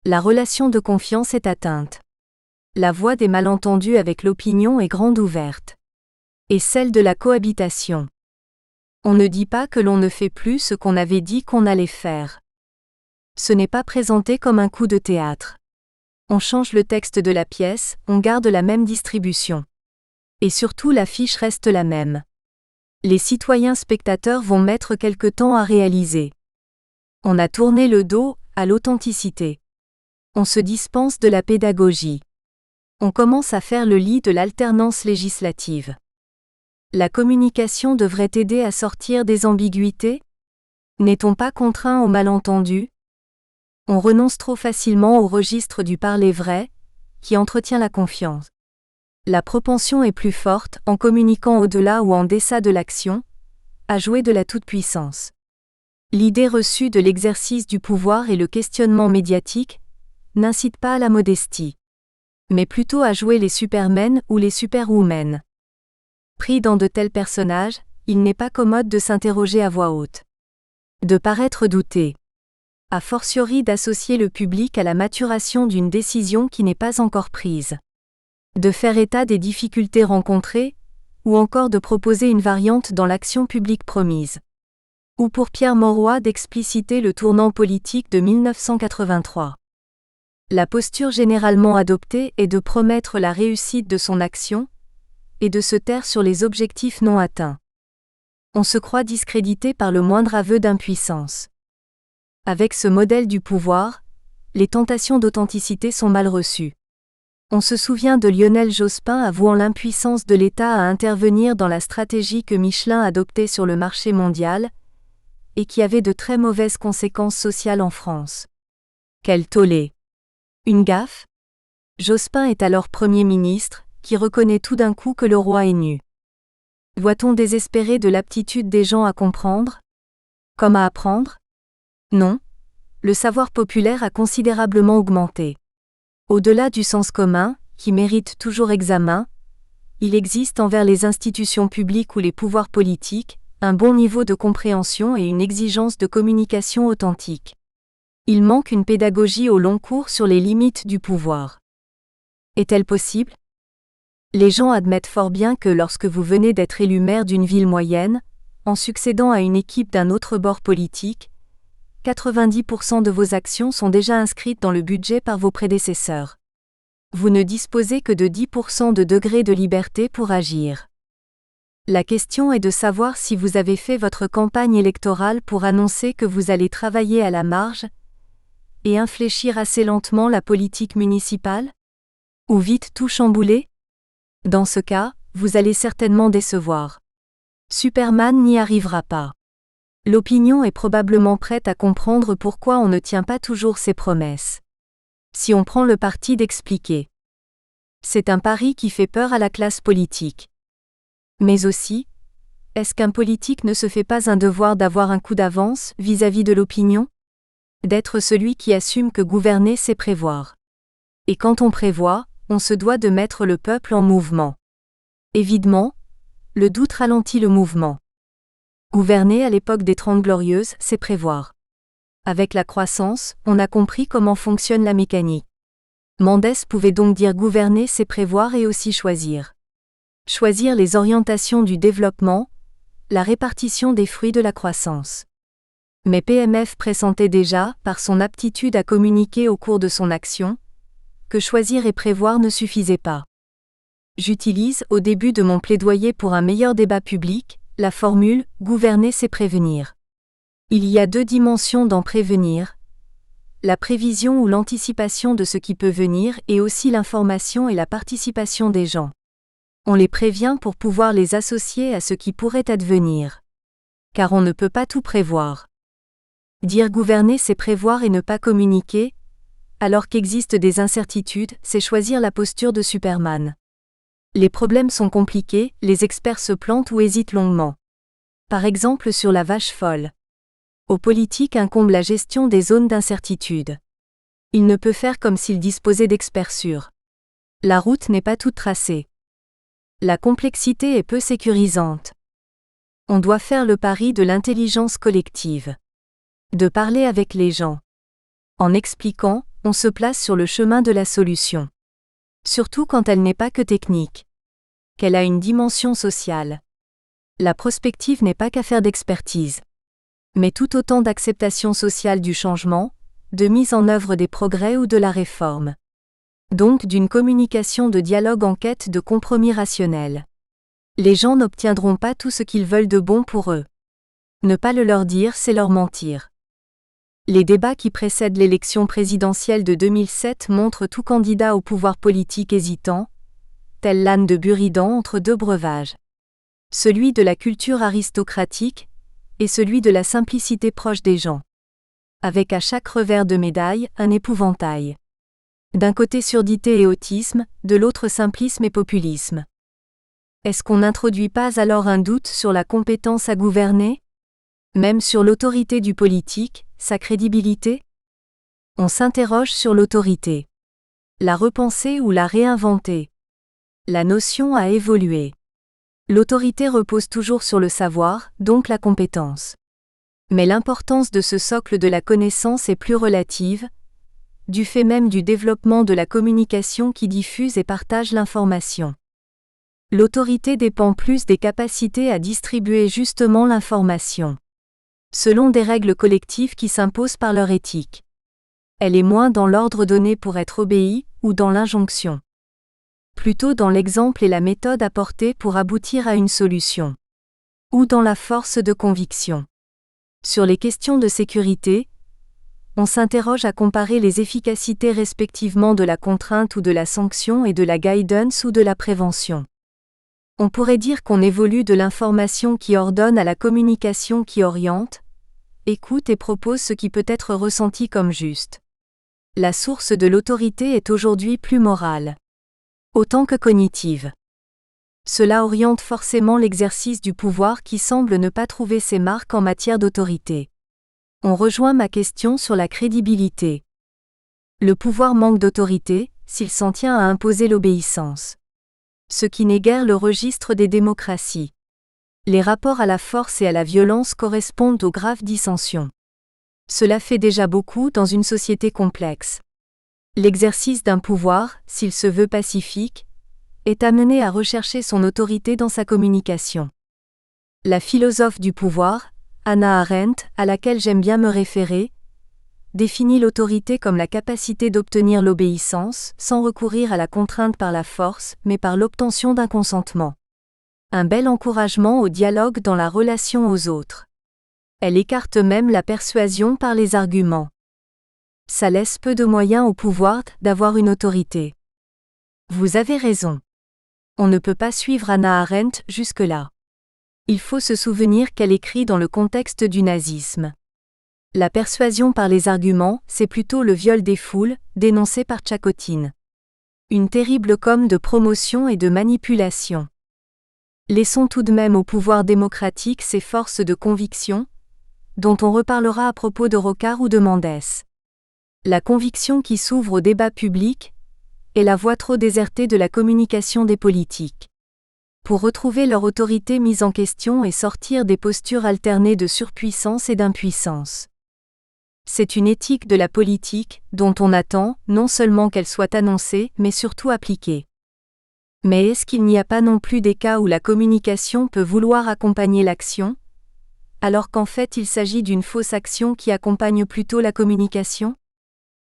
La relation de confiance est atteinte. La voie des malentendus avec l'opinion est grande ouverte. Et celle de la cohabitation. On ne dit pas que l'on ne fait plus ce qu'on avait dit qu'on allait faire. Ce n'est pas présenté comme un coup de théâtre. On change le texte de la pièce, on garde la même distribution. Et surtout l'affiche reste la même. Les citoyens spectateurs vont mettre quelque temps à réaliser. On a tourné le dos à l'authenticité. On se dispense de la pédagogie. On commence à faire le lit de l'alternance législative. La communication devrait aider à sortir des ambiguïtés ? N'est-on pas contraint au malentendu ? On renonce trop facilement au registre du parler vrai, qui entretient la confiance. La propension est plus forte, en communiquant au-delà ou en deçà de l'action, à jouer de la toute-puissance. L'idée reçue de l'exercice du pouvoir et le questionnement médiatique n'incitent pas à la modestie, mais plutôt à jouer les supermen ou les superwomen. Pris dans de tels personnages, il n'est pas commode de s'interroger à voix haute. De paraître douter. A fortiori d'associer le public à la maturation d'une décision qui n'est pas encore prise. De faire état des difficultés rencontrées, ou encore de proposer une variante dans l'action publique promise. Ou pour Pierre Mauroy d'expliciter le tournant politique de 1983. La posture généralement adoptée est de promettre la réussite de son action, et de se taire sur les objectifs non atteints. On se croit discrédité par le moindre aveu d'impuissance. Avec ce modèle du pouvoir, les tentations d'authenticité sont mal reçues. On se souvient de Lionel Jospin avouant l'impuissance de l'État à intervenir dans la stratégie que Michelin adoptait sur le marché mondial, et qui avait de très mauvaises conséquences sociales en France. Quel tollé! Une gaffe ? Jospin est alors Premier ministre, qui reconnaît tout d'un coup que le roi est nu. Doit-on désespérer de l'aptitude des gens à comprendre ? Comme à apprendre ? Non. Le savoir populaire a considérablement augmenté. Au-delà du sens commun, qui mérite toujours examen, il existe envers les institutions publiques ou les pouvoirs politiques, un bon niveau de compréhension et une exigence de communication authentique. Il manque une pédagogie au long cours sur les limites du pouvoir. Est-elle possible ? Les gens admettent fort bien que lorsque vous venez d'être élu maire d'une ville moyenne, en succédant à une équipe d'un autre bord politique, 90% de vos actions sont déjà inscrites dans le budget par vos prédécesseurs. Vous ne disposez que de 10% de degré de liberté pour agir. La question est de savoir si vous avez fait votre campagne électorale pour annoncer que vous allez travailler à la marge et infléchir assez lentement la politique municipale ? Ou vite tout chambouler ? Dans ce cas, vous allez certainement décevoir. Superman n'y arrivera pas. L'opinion est probablement prête à comprendre pourquoi on ne tient pas toujours ses promesses. Si on prend le parti d'expliquer. C'est un pari qui fait peur à la classe politique. Mais aussi, est-ce qu'un politique ne se fait pas un devoir d'avoir un coup d'avance vis-à-vis de l'opinion ? D'être celui qui assume que gouverner c'est prévoir. Et quand on prévoit, on se doit de mettre le peuple en mouvement. Évidemment, le doute ralentit le mouvement. Gouverner à l'époque des 30 Glorieuses, c'est prévoir. Avec la croissance, on a compris comment fonctionne la mécanique. Mendès pouvait donc dire gouverner c'est prévoir et aussi choisir. Choisir les orientations du développement, la répartition des fruits de la croissance. Mais PMF pressentait déjà, par son aptitude à communiquer au cours de son action, que choisir et prévoir ne suffisait pas. J'utilise, au début de mon plaidoyer pour un meilleur débat public, la formule « gouverner c'est prévenir ». Il y a deux dimensions dans prévenir, la prévision ou l'anticipation de ce qui peut venir et aussi l'information et la participation des gens. On les prévient pour pouvoir les associer à ce qui pourrait advenir. Car on ne peut pas tout prévoir. Dire gouverner c'est prévoir et ne pas communiquer, alors qu'existent des incertitudes, c'est choisir la posture de Superman. Les problèmes sont compliqués, les experts se plantent ou hésitent longuement. Par exemple sur la vache folle. Aux politiques incombe la gestion des zones d'incertitude. Il ne peut faire comme s'il disposait d'experts sûrs. La route n'est pas toute tracée. La complexité est peu sécurisante. On doit faire le pari de l'intelligence collective. De parler avec les gens. En expliquant, on se place sur le chemin de la solution. Surtout quand elle n'est pas que technique. Qu'elle a une dimension sociale. La prospective n'est pas qu'affaire d'expertise. Mais tout autant d'acceptation sociale du changement, de mise en œuvre des progrès ou de la réforme. Donc d'une communication de dialogue en quête de compromis rationnel. Les gens n'obtiendront pas tout ce qu'ils veulent de bon pour eux. Ne pas le leur dire, c'est leur mentir. Les débats qui précèdent l'élection présidentielle de 2007 montrent tout candidat au pouvoir politique hésitant, tel l'âne de Buridan entre deux breuvages. Celui de la culture aristocratique, et celui de la simplicité proche des gens. Avec à chaque revers de médaille, un épouvantail. D'un côté surdité et autisme, de l'autre simplisme et populisme. Est-ce qu'on n'introduit pas alors un doute sur la compétence à gouverner ? Même sur l'autorité du politique, sa crédibilité ? On s'interroge sur l'autorité. La repenser ou la réinventer ? La notion a évolué. L'autorité repose toujours sur le savoir, donc la compétence. Mais l'importance de ce socle de la connaissance est plus relative, du fait même du développement de la communication qui diffuse et partage l'information. L'autorité dépend plus des capacités à distribuer justement l'information. Selon des règles collectives qui s'imposent par leur éthique. Elle est moins dans l'ordre donné pour être obéie, ou dans l'injonction. Plutôt dans l'exemple et la méthode apportée pour aboutir à une solution. Ou dans la force de conviction. Sur les questions de sécurité, on s'interroge à comparer les efficacités respectivement de la contrainte ou de la sanction et de la guidance ou de la prévention. On pourrait dire qu'on évolue de l'information qui ordonne à la communication qui oriente, écoute et propose ce qui peut être ressenti comme juste. La source de l'autorité est aujourd'hui plus morale. Autant que cognitive. Cela oriente forcément l'exercice du pouvoir qui semble ne pas trouver ses marques en matière d'autorité. On rejoint ma question sur la crédibilité. Le pouvoir manque d'autorité, s'il s'en tient à imposer l'obéissance. Ce qui n'est guère le registre des démocraties. Les rapports à la force et à la violence correspondent aux graves dissensions. Cela fait déjà beaucoup dans une société complexe. L'exercice d'un pouvoir, s'il se veut pacifique, est amené à rechercher son autorité dans sa communication. La philosophe du pouvoir, Hannah Arendt, à laquelle j'aime bien me référer, définit l'autorité comme la capacité d'obtenir l'obéissance, sans recourir à la contrainte par la force, mais par l'obtention d'un consentement. Un bel encouragement au dialogue dans la relation aux autres. Elle écarte même la persuasion par les arguments. Ça laisse peu de moyens au pouvoir d'avoir une autorité. Vous avez raison. On ne peut pas suivre Hannah Arendt jusque-là. Il faut se souvenir qu'elle écrit dans le contexte du nazisme. La persuasion par les arguments, c'est plutôt le viol des foules, dénoncé par Tchakotine. Une terrible com de promotion et de manipulation. Laissons tout de même au pouvoir démocratique ses forces de conviction, dont on reparlera à propos de Rocard ou de Mendès. La conviction qui s'ouvre au débat public est la voie trop désertée de la communication des politiques. Pour retrouver leur autorité mise en question et sortir des postures alternées de surpuissance et d'impuissance. C'est une éthique de la politique, dont on attend, non seulement qu'elle soit annoncée, mais surtout appliquée. Mais est-ce qu'il n'y a pas non plus des cas où la communication peut vouloir accompagner l'action, alors qu'en fait il s'agit d'une fausse action qui accompagne plutôt la communication ?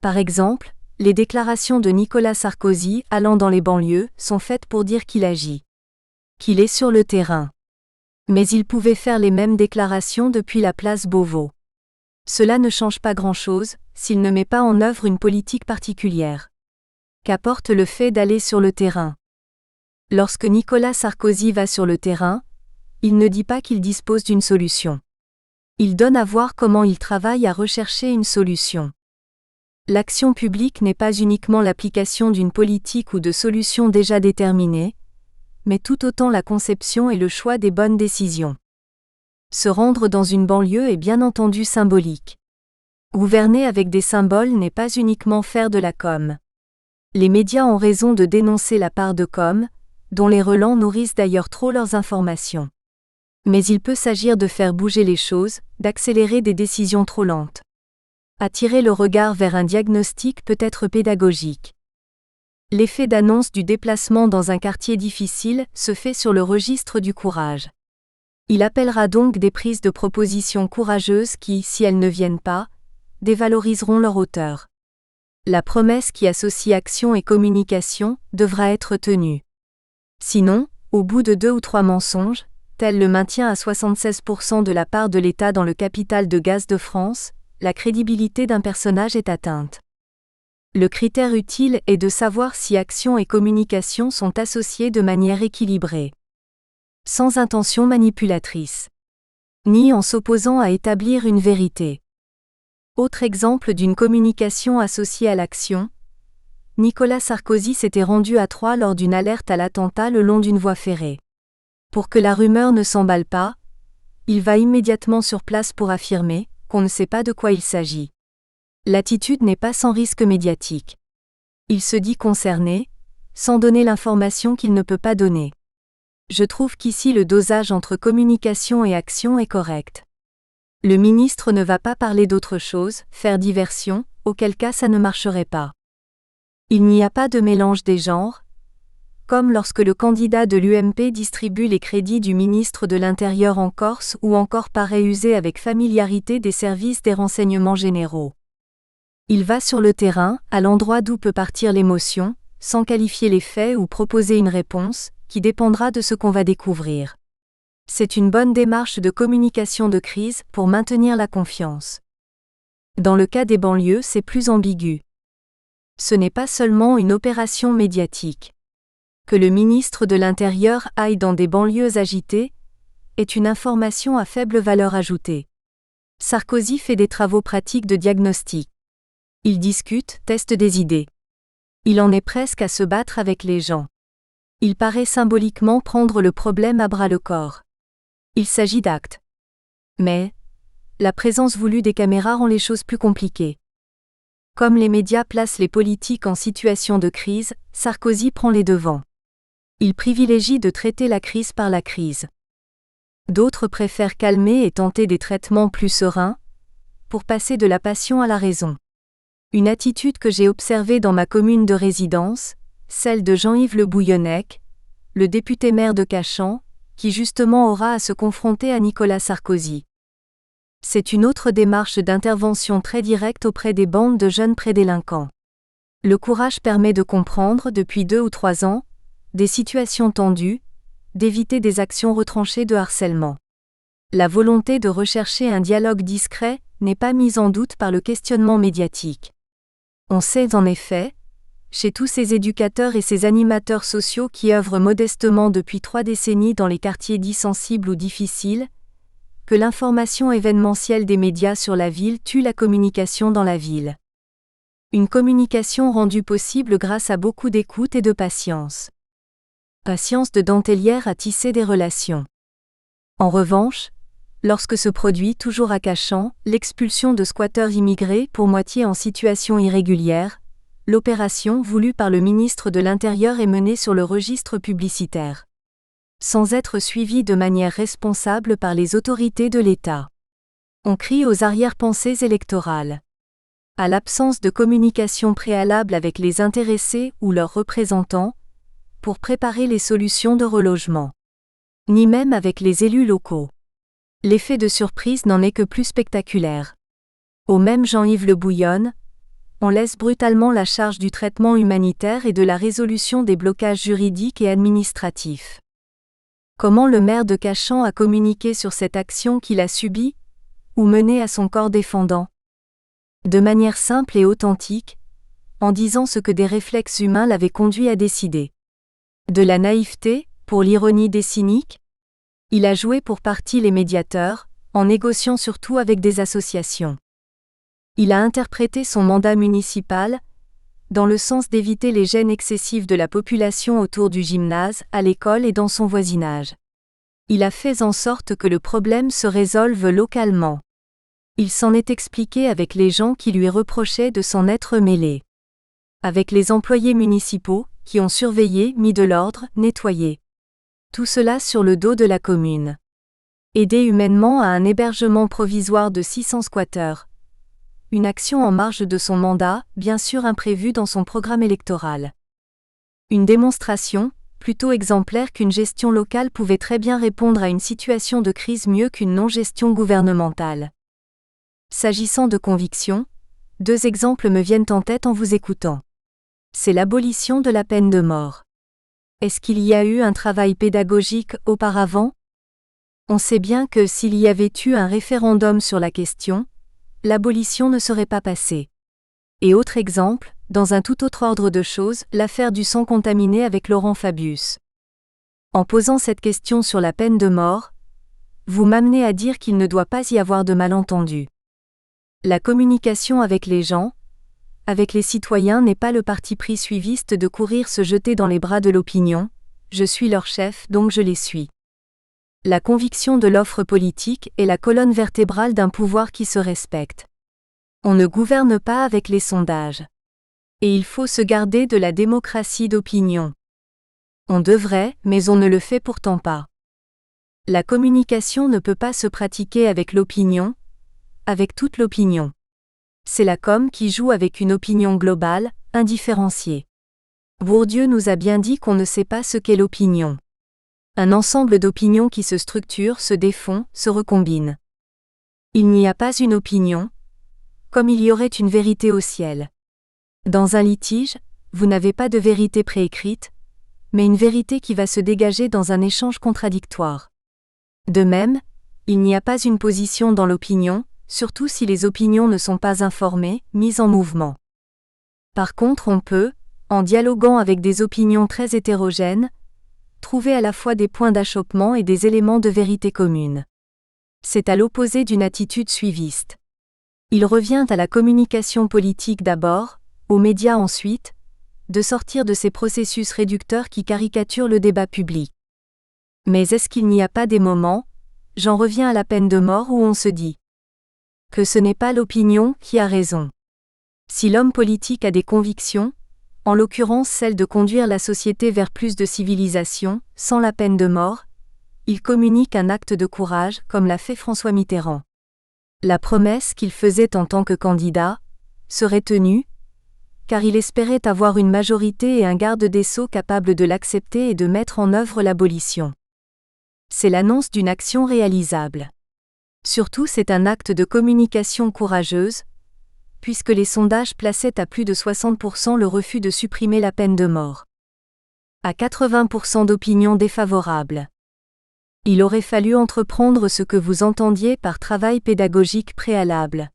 Par exemple, les déclarations de Nicolas Sarkozy allant dans les banlieues sont faites pour dire qu'il agit. Qu'il est sur le terrain. Mais il pouvait faire les mêmes déclarations depuis la place Beauvau. Cela ne change pas grand-chose, s'il ne met pas en œuvre une politique particulière. Qu'apporte le fait d'aller sur le terrain ? Lorsque Nicolas Sarkozy va sur le terrain, il ne dit pas qu'il dispose d'une solution. Il donne à voir comment il travaille à rechercher une solution. L'action publique n'est pas uniquement l'application d'une politique ou de solutions déjà déterminées, mais tout autant la conception et le choix des bonnes décisions. Se rendre dans une banlieue est bien entendu symbolique. Gouverner avec des symboles n'est pas uniquement faire de la com. Les médias ont raison de dénoncer la part de com, dont les relents nourrissent d'ailleurs trop leurs informations. Mais il peut s'agir de faire bouger les choses, d'accélérer des décisions trop lentes. Attirer le regard vers un diagnostic peut être pédagogique. L'effet d'annonce du déplacement dans un quartier difficile se fait sur le registre du courage. Il appellera donc des prises de propositions courageuses qui, si elles ne viennent pas, dévaloriseront leur auteur. La promesse qui associe action et communication devra être tenue. Sinon, au bout de 2 ou 3 mensonges, tel le maintien à 76% de la part de l'État dans le capital de Gaz de France, la crédibilité d'un personnage est atteinte. Le critère utile est de savoir si action et communication sont associés de manière équilibrée. Sans intention manipulatrice. Ni en s'opposant à établir une vérité. Autre exemple d'une communication associée à l'action. Nicolas Sarkozy s'était rendu à Troyes lors d'une alerte à l'attentat le long d'une voie ferrée. Pour que la rumeur ne s'emballe pas, il va immédiatement sur place pour affirmer qu'on ne sait pas de quoi il s'agit. L'attitude n'est pas sans risque médiatique. Il se dit concerné, sans donner l'information qu'il ne peut pas donner. Je trouve qu'ici le dosage entre communication et action est correct. Le ministre ne va pas parler d'autre chose, faire diversion, auquel cas ça ne marcherait pas. Il n'y a pas de mélange des genres, comme lorsque le candidat de l'UMP distribue les crédits du ministre de l'Intérieur en Corse ou encore paraît user avec familiarité des services des renseignements généraux. Il va sur le terrain, à l'endroit d'où peut partir l'émotion, sans qualifier les faits ou proposer une réponse, qui dépendra de ce qu'on va découvrir. C'est une bonne démarche de communication de crise pour maintenir la confiance. Dans le cas des banlieues, c'est plus ambigu. Ce n'est pas seulement une opération médiatique. Que le ministre de l'Intérieur aille dans des banlieues agitées est une information à faible valeur ajoutée. Sarkozy fait des travaux pratiques de diagnostic. Il discute, teste des idées. Il en est presque à se battre avec les gens. Il paraît symboliquement prendre le problème à bras-le-corps. Il s'agit d'actes. Mais la présence voulue des caméras rend les choses plus compliquées. Comme les médias placent les politiques en situation de crise, Sarkozy prend les devants. Il privilégie de traiter la crise par la crise. D'autres préfèrent calmer et tenter des traitements plus sereins, pour passer de la passion à la raison. Une attitude que j'ai observée dans ma commune de résidence, celle de Jean-Yves Le Bouillonnec, le député maire de Cachan, qui justement aura à se confronter à Nicolas Sarkozy. C'est une autre démarche d'intervention très directe auprès des bandes de jeunes prédélinquants. Le courage permet de comprendre, depuis 2 ou 3 ans, des situations tendues, d'éviter des actions retranchées de harcèlement. La volonté de rechercher un dialogue discret n'est pas mise en doute par le questionnement médiatique. On sait en effet, chez tous ces éducateurs et ces animateurs sociaux qui œuvrent modestement depuis 3 décennies dans les quartiers dits sensibles ou difficiles, que l'information événementielle des médias sur la ville tue la communication dans la ville. Une communication rendue possible grâce à beaucoup d'écoute et de patience. Patience de dentelière à tisser des relations. En revanche, lorsque se produit, toujours à Cachan, l'expulsion de squatteurs immigrés pour moitié en situation irrégulière, l'opération voulue par le ministre de l'Intérieur est menée sur le registre publicitaire, sans être suivie de manière responsable par les autorités de l'État. On crie aux arrière-pensées électorales. À l'absence de communication préalable avec les intéressés ou leurs représentants, pour préparer les solutions de relogement. Ni même avec les élus locaux. L'effet de surprise n'en est que plus spectaculaire. Au même Jean-Yves Le Bouillonne, on laisse brutalement la charge du traitement humanitaire et de la résolution des blocages juridiques et administratifs. Comment le maire de Cachan a communiqué sur cette action qu'il a subie, ou menée à son corps défendant? De manière simple et authentique, en disant ce que des réflexes humains l'avaient conduit à décider. De la naïveté, pour l'ironie des cyniques? Il a joué pour partie les médiateurs, en négociant surtout avec des associations. Il a interprété son mandat municipal, dans le sens d'éviter les gênes excessifs de la population autour du gymnase, à l'école et dans son voisinage. Il a fait en sorte que le problème se résolve localement. Il s'en est expliqué avec les gens qui lui reprochaient de s'en être mêlés. Avec les employés municipaux, qui ont surveillé, mis de l'ordre, nettoyé. Tout cela sur le dos de la commune. Aider humainement à un hébergement provisoire de 600 squatteurs. Une action en marge de son mandat, bien sûr imprévue dans son programme électoral. Une démonstration, plutôt exemplaire qu'une gestion locale pouvait très bien répondre à une situation de crise mieux qu'une non-gestion gouvernementale. S'agissant de conviction, 2 exemples me viennent en tête en vous écoutant. C'est l'abolition de la peine de mort. Est-ce qu'il y a eu un travail pédagogique auparavant? On sait bien que s'il y avait eu un référendum sur la question, l'abolition ne serait pas passée. Et autre exemple, dans un tout autre ordre de choses, l'affaire du sang contaminé avec Laurent Fabius. En posant cette question sur la peine de mort, vous m'amenez à dire qu'il ne doit pas y avoir de malentendu. La communication avec les gens, avec les citoyens n'est pas le parti pris suiviste de courir se jeter dans les bras de l'opinion, je suis leur chef donc je les suis. La conviction de l'offre politique est la colonne vertébrale d'un pouvoir qui se respecte. On ne gouverne pas avec les sondages. Et il faut se garder de la démocratie d'opinion. On devrait, mais on ne le fait pourtant pas. La communication ne peut pas se pratiquer avec l'opinion, avec toute l'opinion. C'est la com qui joue avec une opinion globale, indifférenciée. Bourdieu nous a bien dit qu'on ne sait pas ce qu'est l'opinion. Un ensemble d'opinions qui se structurent, se défont, se recombinent. Il n'y a pas une opinion, comme il y aurait une vérité au ciel. Dans un litige, vous n'avez pas de vérité préécrite, mais une vérité qui va se dégager dans un échange contradictoire. De même, il n'y a pas une position dans l'opinion, surtout si les opinions ne sont pas informées, mises en mouvement. Par contre, on peut, en dialoguant avec des opinions très hétérogènes, trouver à la fois des points d'achoppement et des éléments de vérité commune. C'est à l'opposé d'une attitude suiviste. Il revient à la communication politique d'abord, aux médias ensuite, de sortir de ces processus réducteurs qui caricaturent le débat public. Mais est-ce qu'il n'y a pas des moments, j'en reviens à la peine de mort où on se dit que ce n'est pas l'opinion qui a raison. Si l'homme politique a des convictions, en l'occurrence celle de conduire la société vers plus de civilisation, sans la peine de mort, il communique un acte de courage comme l'a fait François Mitterrand. La promesse qu'il faisait en tant que candidat serait tenue, car il espérait avoir une majorité et un garde des Sceaux capable de l'accepter et de mettre en œuvre l'abolition. C'est l'annonce d'une action réalisable. Surtout c'est un acte de communication courageuse, puisque les sondages plaçaient à plus de 60% le refus de supprimer la peine de mort. À 80% d'opinions défavorables. Il aurait fallu entreprendre ce que vous entendiez par travail pédagogique préalable.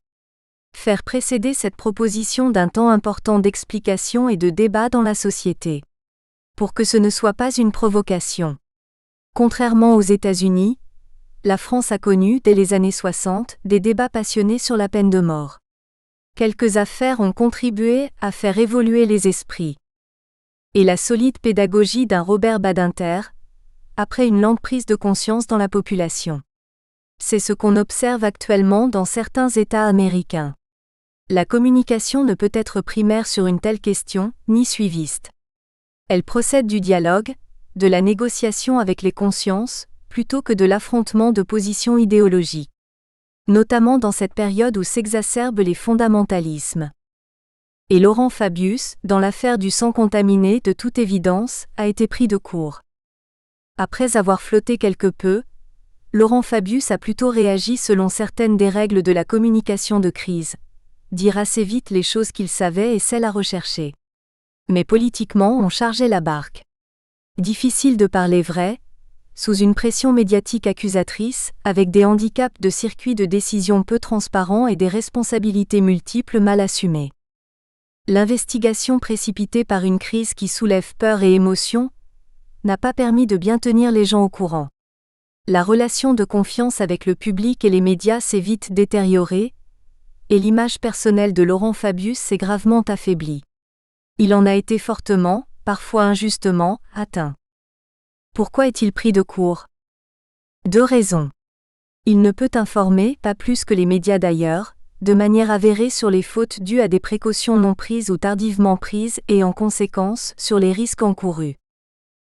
Faire précéder cette proposition d'un temps important d'explication et de débat dans la société. Pour que ce ne soit pas une provocation. Contrairement aux États-Unis, la France a connu, dès les années 60, des débats passionnés sur la peine de mort. Quelques affaires ont contribué à faire évoluer les esprits. Et la solide pédagogie d'un Robert Badinter, après une lente prise de conscience dans la population. C'est ce qu'on observe actuellement dans certains États américains. La communication ne peut être primaire sur une telle question, ni suiviste. Elle procède du dialogue, de la négociation avec les consciences, plutôt que de l'affrontement de positions idéologiques. Notamment dans cette période où s'exacerbent les fondamentalismes. Et Laurent Fabius, dans l'affaire du sang contaminé, de toute évidence, a été pris de court. Après avoir flotté quelque peu, Laurent Fabius a plutôt réagi selon certaines des règles de la communication de crise. Dire assez vite les choses qu'il savait est celle à rechercher. Mais politiquement, on chargeait la barque. Difficile de parler vrai, sous une pression médiatique accusatrice, avec des handicaps de circuits de décision peu transparents et des responsabilités multiples mal assumées. L'investigation précipitée par une crise qui soulève peur et émotion n'a pas permis de bien tenir les gens au courant. La relation de confiance avec le public et les médias s'est vite détériorée, et l'image personnelle de Laurent Fabius s'est gravement affaiblie. Il en a été fortement, parfois injustement, atteint. Pourquoi est-il pris de court ? 2 raisons. Il ne peut informer, pas plus que les médias d'ailleurs, de manière avérée sur les fautes dues à des précautions non prises ou tardivement prises et en conséquence sur les risques encourus.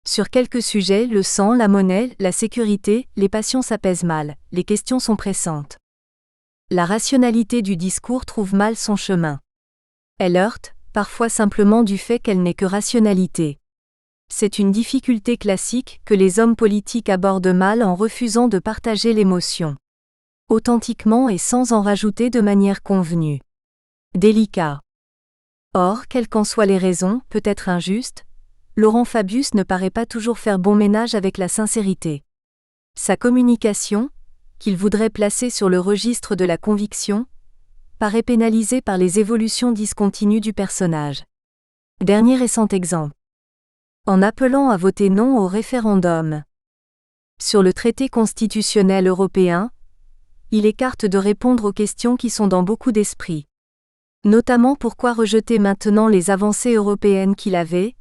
Sur quelques sujets, le sang, la monnaie, la sécurité, les passions s'apaisent mal, les questions sont pressantes. La rationalité du discours trouve mal son chemin. Elle heurte, parfois simplement du fait qu'elle n'est que rationalité. C'est une difficulté classique que les hommes politiques abordent mal en refusant de partager l'émotion. Authentiquement et sans en rajouter de manière convenue. Délicat. Or, quelles qu'en soient les raisons, peut-être injustes, Laurent Fabius ne paraît pas toujours faire bon ménage avec la sincérité. Sa communication, qu'il voudrait placer sur le registre de la conviction, paraît pénalisée par les évolutions discontinues du personnage. Dernier récent exemple. En appelant à voter non au référendum sur le traité constitutionnel européen, il écarte de répondre aux questions qui sont dans beaucoup d'esprits. Notamment pourquoi rejeter maintenant les avancées européennes qu'il avait,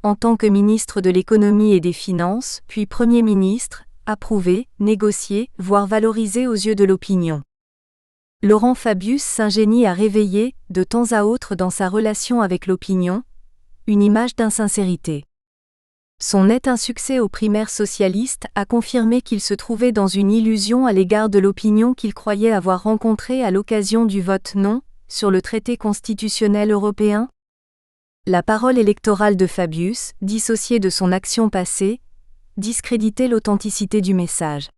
en tant que ministre de l'économie et des finances, puis Premier ministre, approuvé, négocié, voire valorisé aux yeux de l'opinion. Laurent Fabius s'ingénie à réveiller, de temps à autre dans sa relation avec l'opinion, une image d'insincérité. Son net insuccès aux primaires socialistes a confirmé qu'il se trouvait dans une illusion à l'égard de l'opinion qu'il croyait avoir rencontrée à l'occasion du vote non sur le traité constitutionnel européen. La parole électorale de Fabius, dissociée de son action passée, discréditait l'authenticité du message.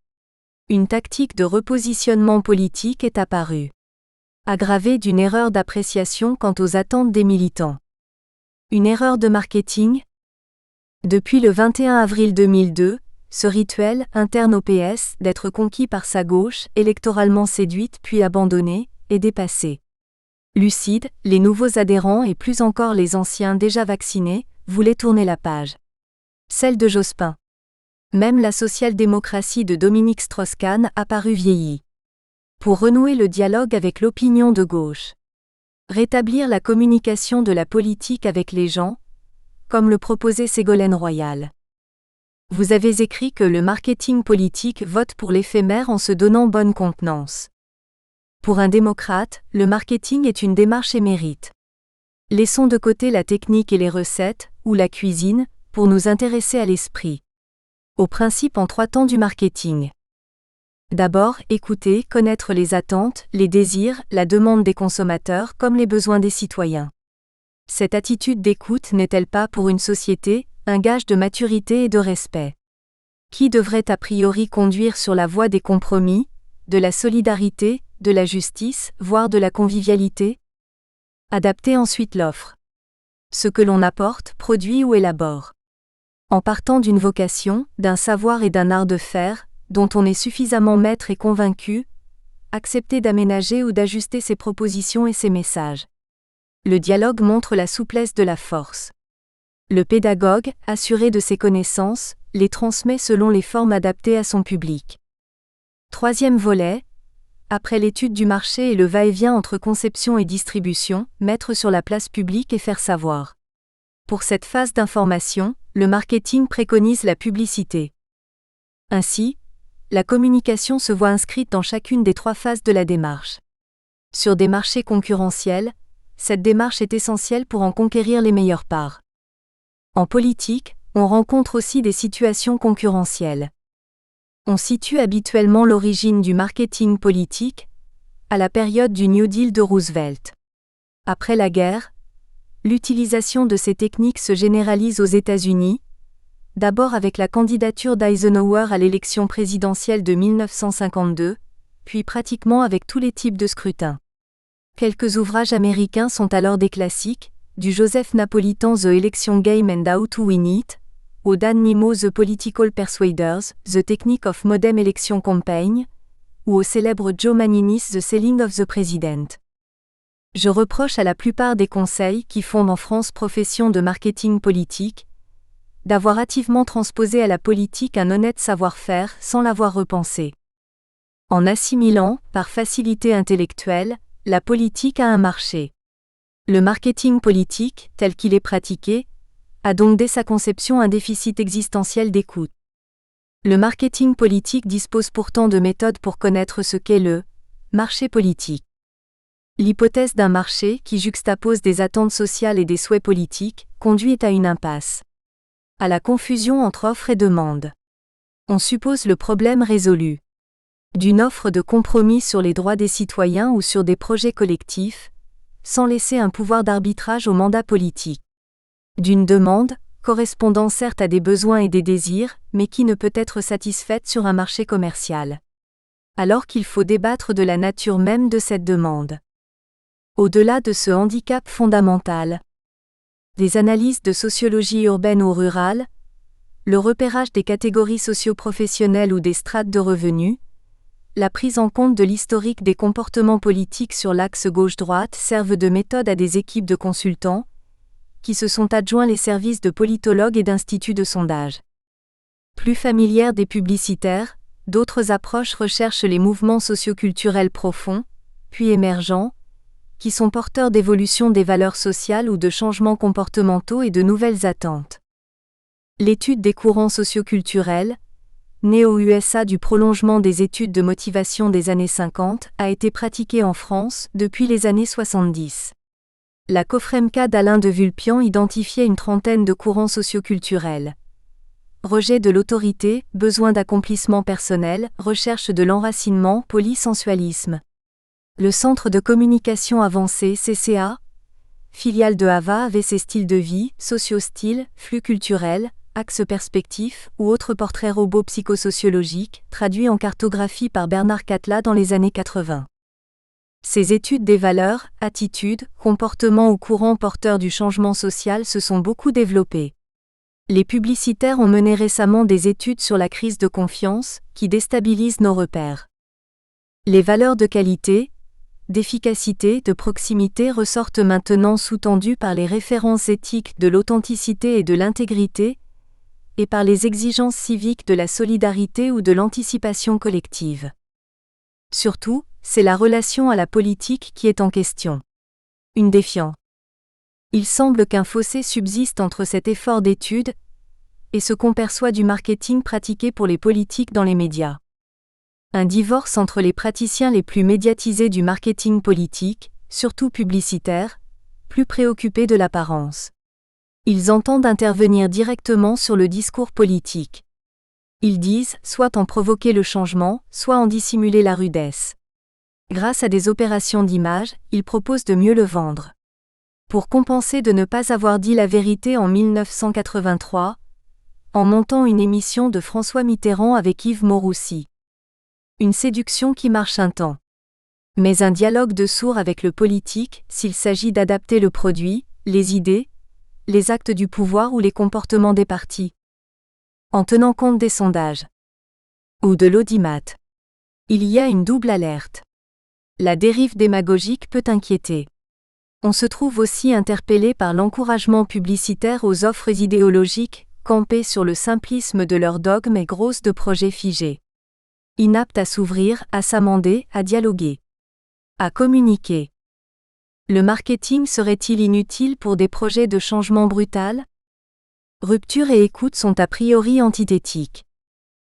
Une tactique de repositionnement politique est apparue, aggravée d'une erreur d'appréciation quant aux attentes des militants. Une erreur de marketing ? Depuis le 21 avril 2002, ce rituel, interne au PS, d'être conquis par sa gauche, électoralement séduite puis abandonnée, est dépassé. Lucides, les nouveaux adhérents et plus encore les anciens déjà vaccinés, voulaient tourner la page. Celle de Jospin. Même la social-démocratie de Dominique Strauss-Kahn a paru vieillie. Pour renouer le dialogue avec l'opinion de gauche. Rétablir la communication de la politique avec les gens, comme le proposait Ségolène Royal. Vous avez écrit que le marketing politique vote pour l'éphémère en se donnant bonne contenance. Pour un démocrate, le marketing est une démarche émérite. Laissons de côté la technique et les recettes, ou la cuisine, pour nous intéresser à l'esprit. Au principe en 3 temps du marketing. D'abord, écouter, connaître les attentes, les désirs, la demande des consommateurs comme les besoins des citoyens. Cette attitude d'écoute n'est-elle pas pour une société, un gage de maturité et de respect ? Qui devrait a priori conduire sur la voie des compromis, de la solidarité, de la justice, voire de la convivialité ? Adapter ensuite l'offre. Ce que l'on apporte, produit ou élabore. En partant d'une vocation, d'un savoir et d'un art de faire, dont on est suffisamment maître et convaincu, accepter d'aménager ou d'ajuster ses propositions et ses messages. Le dialogue montre la souplesse de la force. Le pédagogue, assuré de ses connaissances, les transmet selon les formes adaptées à son public. Troisième volet. Après l'étude du marché et le va-et-vient entre conception et distribution, mettre sur la place publique et faire savoir. Pour cette phase d'information, le marketing préconise la publicité. Ainsi, la communication se voit inscrite dans chacune des 3 phases de la démarche. Sur des marchés concurrentiels, cette démarche est essentielle pour en conquérir les meilleures parts. En politique, on rencontre aussi des situations concurrentielles. On situe habituellement l'origine du marketing politique à la période du New Deal de Roosevelt. Après la guerre, l'utilisation de ces techniques se généralise aux États-Unis, d'abord avec la candidature d'Eisenhower à l'élection présidentielle de 1952, puis pratiquement avec tous les types de scrutins. Quelques ouvrages américains sont alors des classiques, du Joseph Napolitan The Election Game and How to Win It, au Dan Nemo The Political Persuaders, The Technique of Modern Election Campaign, ou au célèbre Joe Maninis The Selling of the President. Je reproche à la plupart des conseils qui fondent en France profession de marketing politique, d'avoir hâtivement transposé à la politique un honnête savoir-faire sans l'avoir repensé. En assimilant, par facilité intellectuelle, la politique à un marché. Le marketing politique, tel qu'il est pratiqué, a donc dès sa conception un déficit existentiel d'écoute. Le marketing politique dispose pourtant de méthodes pour connaître ce qu'est le marché politique. L'hypothèse d'un marché qui juxtapose des attentes sociales et des souhaits politiques conduit à une impasse. À la confusion entre offre et demande. On suppose le problème résolu. D'une offre de compromis sur les droits des citoyens ou sur des projets collectifs, sans laisser un pouvoir d'arbitrage au mandat politique. D'une demande, correspondant certes à des besoins et des désirs, mais qui ne peut être satisfaite sur un marché commercial. Alors qu'il faut débattre de la nature même de cette demande. Au-delà de ce handicap fondamental, des analyses de sociologie urbaine ou rurale, le repérage des catégories socio-professionnelles ou des strates de revenus, la prise en compte de l'historique des comportements politiques sur l'axe gauche-droite servent de méthode à des équipes de consultants, qui se sont adjoints les services de politologues et d'instituts de sondage. Plus familières des publicitaires, d'autres approches recherchent les mouvements socioculturels profonds, puis émergents, qui sont porteurs d'évolution des valeurs sociales ou de changements comportementaux et de nouvelles attentes. L'étude des courants socioculturels, née aux USA du prolongement des études de motivation des années 50, a été pratiquée en France depuis les années 70. La Cofremca d'Alain de Vulpian identifiait une trentaine de courants socioculturels. Rejet de l'autorité, besoin d'accomplissement personnel, recherche de l'enracinement, polysensualisme. Le Centre de communication avancée CCA, filiale de Hava, avait ses styles de vie, socio-style, flux culturel, axe perspectif ou autres portraits robots psychosociologiques, traduits en cartographie par Bernard Catla dans les années 80. Ces études des valeurs, attitudes, comportements ou courants porteurs du changement social se sont beaucoup développées. Les publicitaires ont mené récemment des études sur la crise de confiance, qui déstabilise nos repères. Les valeurs de qualité, d'efficacité, de proximité ressortent maintenant sous-tendues par les références éthiques de l'authenticité et de l'intégrité, et par les exigences civiques de la solidarité ou de l'anticipation collective. Surtout, c'est la relation à la politique qui est en question. Une défiance. Il semble qu'un fossé subsiste entre cet effort d'étude et ce qu'on perçoit du marketing pratiqué pour les politiques dans les médias. Un divorce entre les praticiens les plus médiatisés du marketing politique, surtout publicitaire, plus préoccupés de l'apparence. Ils entendent intervenir directement sur le discours politique. Ils disent soit en provoquer le changement, soit en dissimuler la rudesse. Grâce à des opérations d'image, ils proposent de mieux le vendre. Pour compenser de ne pas avoir dit la vérité en 1983, en montant une émission de François Mitterrand avec Yves Moroussi. Une séduction qui marche un temps. Mais un dialogue de sourds avec le politique, s'il s'agit d'adapter le produit, les idées, les actes du pouvoir ou les comportements des partis. En tenant compte des sondages. Ou de l'audimat. Il y a une double alerte. La dérive démagogique peut inquiéter. On se trouve aussi interpellé par l'encouragement publicitaire aux offres idéologiques, campées sur le simplisme de leurs dogmes et grosses de projets figés. Inaptes à s'ouvrir, à s'amender, à dialoguer, à communiquer. Le marketing serait-il inutile pour des projets de changement brutal ? Rupture et écoute sont a priori antithétiques.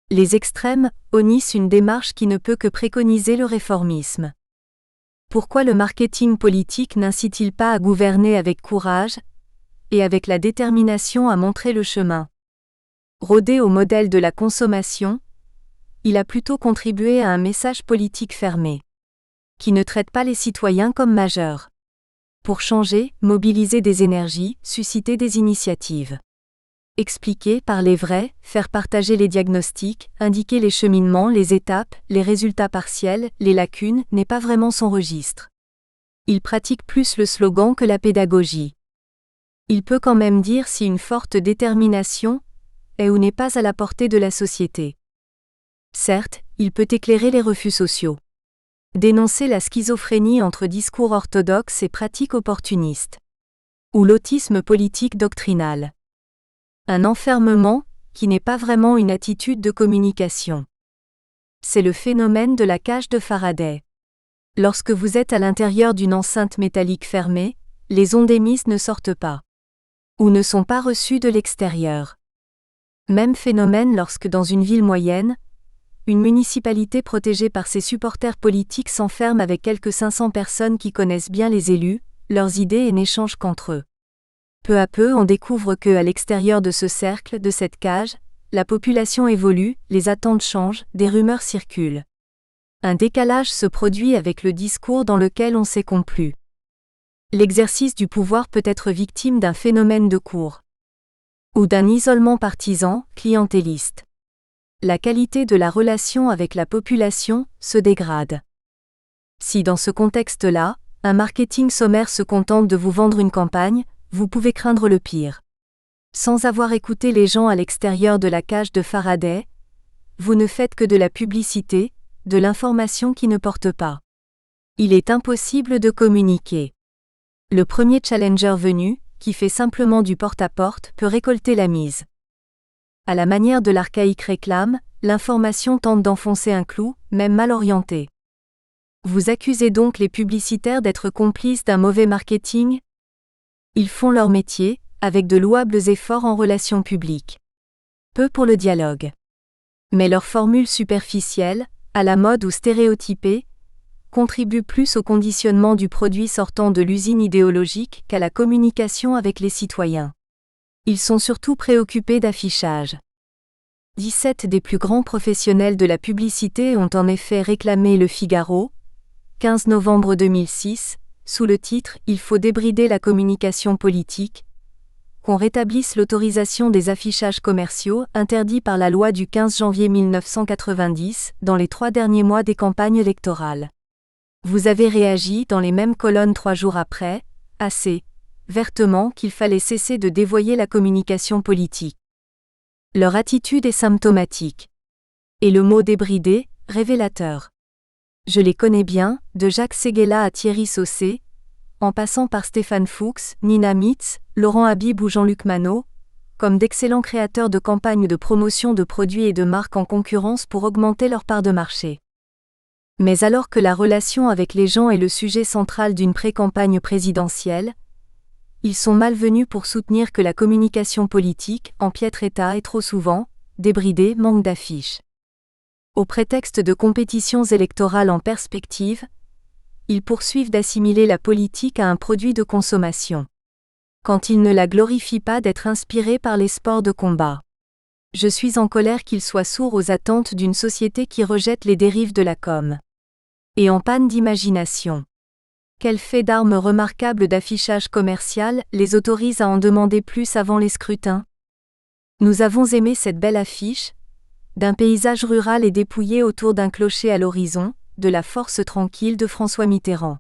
Les extrêmes honnissent une démarche qui ne peut que préconiser le réformisme. Pourquoi le marketing politique n'incite-t-il pas à gouverner avec courage et avec la détermination à montrer le chemin ? Rodé au modèle de la consommation, il a plutôt contribué à un message politique fermé, qui ne traite pas les citoyens comme majeurs. Pour changer, mobiliser des énergies, susciter des initiatives. Expliquer, parler vrai, faire partager les diagnostics, indiquer les cheminements, les étapes, les résultats partiels, les lacunes, n'est pas vraiment son registre. Il pratique plus le slogan que la pédagogie. Il peut quand même dire si une forte détermination est ou n'est pas à la portée de la société. Certes, il peut éclairer les refus sociaux. Dénoncer la schizophrénie entre discours orthodoxes et pratiques opportunistes. Ou l'autisme politique doctrinal. Un enfermement, qui n'est pas vraiment une attitude de communication. C'est le phénomène de la cage de Faraday. Lorsque vous êtes à l'intérieur d'une enceinte métallique fermée, les ondes émises ne sortent pas. Ou ne sont pas reçues de l'extérieur. Même phénomène lorsque dans une ville moyenne, une municipalité protégée par ses supporters politiques s'enferme avec quelques 500 personnes qui connaissent bien les élus, leurs idées et n'échangent qu'entre eux. Peu à peu, on découvre que, à l'extérieur de ce cercle, de cette cage, la population évolue, les attentes changent, des rumeurs circulent. Un décalage se produit avec le discours dans lequel on s'est complu. L'exercice du pouvoir peut être victime d'un phénomène de cour. Ou d'un isolement partisan, clientéliste. La qualité de la relation avec la population se dégrade. Si dans ce contexte-là, un marketing sommaire se contente de vous vendre une campagne, vous pouvez craindre le pire. Sans avoir écouté les gens à l'extérieur de la cage de Faraday, vous ne faites que de la publicité, de l'information qui ne porte pas. Il est impossible de communiquer. Le premier challenger venu, qui fait simplement du porte-à-porte, peut récolter la mise. À la manière de l'archaïque réclame, l'information tente d'enfoncer un clou, même mal orienté. Vous accusez donc les publicitaires d'être complices d'un mauvais marketing ? Ils font leur métier, avec de louables efforts en relations publiques. Peu pour le dialogue. Mais leurs formules superficielles, à la mode ou stéréotypées, contribuent plus au conditionnement du produit sortant de l'usine idéologique qu'à la communication avec les citoyens. Ils sont surtout préoccupés d'affichage. 17 des plus grands professionnels de la publicité ont en effet réclamé Le Figaro, 15 novembre 2006, sous le titre « Il faut débrider la communication politique », qu'on rétablisse l'autorisation des affichages commerciaux interdits par la loi du 15 janvier 1990 dans les 3 derniers mois des campagnes électorales. Vous avez réagi dans les mêmes colonnes 3 jours après, assez vertement qu'il fallait cesser de dévoyer la communication politique. Leur attitude est symptomatique. Et le mot débrider, révélateur. Je les connais bien, de Jacques Séguéla à Thierry Saucé, en passant par Stéphane Fuchs, Nina Mitz, Laurent Habib ou Jean-Luc Manot, comme d'excellents créateurs de campagnes de promotion de produits et de marques en concurrence pour augmenter leur part de marché. Mais alors que la relation avec les gens est le sujet central d'une pré-campagne présidentielle, ils sont malvenus pour soutenir que la communication politique, en piètre état et trop souvent, débridée, manque d'affiches. Au prétexte de compétitions électorales en perspective, ils poursuivent d'assimiler la politique à un produit de consommation. Quand ils ne la glorifient pas d'être inspirés par les sports de combat. Je suis en colère qu'ils soient sourds aux attentes d'une société qui rejette les dérives de la com. Et en panne d'imagination. Quel fait d'armes remarquable d'affichage commercial les autorise à en demander plus avant les scrutins ? Nous avons aimé cette belle affiche, d'un paysage rural et dépouillé autour d'un clocher à l'horizon, de la force tranquille de François Mitterrand.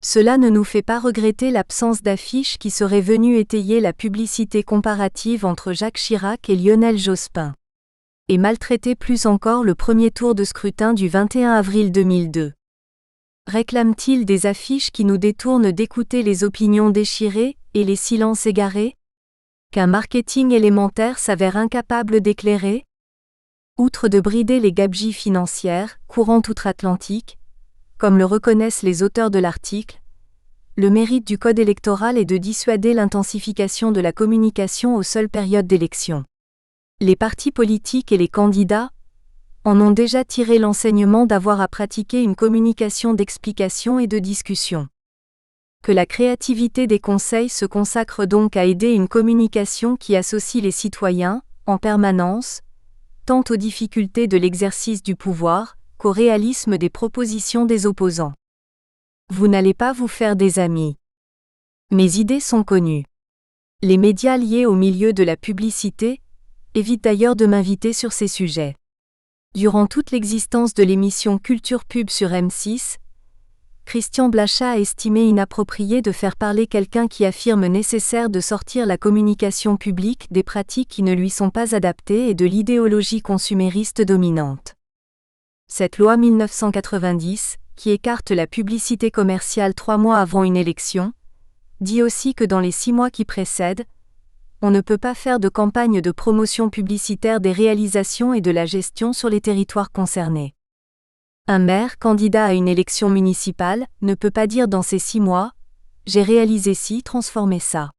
Cela ne nous fait pas regretter l'absence d'affiches qui seraient venues étayer la publicité comparative entre Jacques Chirac et Lionel Jospin. Et maltraiter plus encore le premier tour de scrutin du 21 avril 2002. Réclame-t-il des affiches qui nous détournent d'écouter les opinions déchirées et les silences égarés? Qu'un marketing élémentaire s'avère incapable d'éclairer? Outre de brider les gabegies financières, courantes outre-Atlantique, comme le reconnaissent les auteurs de l'article, le mérite du code électoral est de dissuader l'intensification de la communication aux seules périodes d'élection. Les partis politiques et les candidats en ont déjà tiré l'enseignement d'avoir à pratiquer une communication d'explication et de discussion. Que la créativité des conseils se consacre donc à aider une communication qui associe les citoyens, en permanence, tant aux difficultés de l'exercice du pouvoir, qu'au réalisme des propositions des opposants. Vous n'allez pas vous faire des amis. Mes idées sont connues. Les médias liés au milieu de la publicité évitent d'ailleurs de m'inviter sur ces sujets. Durant toute l'existence de l'émission Culture Pub sur M6, Christian Blachat a estimé inapproprié de faire parler quelqu'un qui affirme nécessaire de sortir la communication publique des pratiques qui ne lui sont pas adaptées et de l'idéologie consumériste dominante. Cette loi 1990, qui écarte la publicité commerciale 3 mois avant une élection, dit aussi que dans les 6 mois qui précèdent, on ne peut pas faire de campagne de promotion publicitaire des réalisations et de la gestion sur les territoires concernés. Un maire candidat à une élection municipale ne peut pas dire dans ces 6 mois « j'ai réalisé ci, transformé ça ».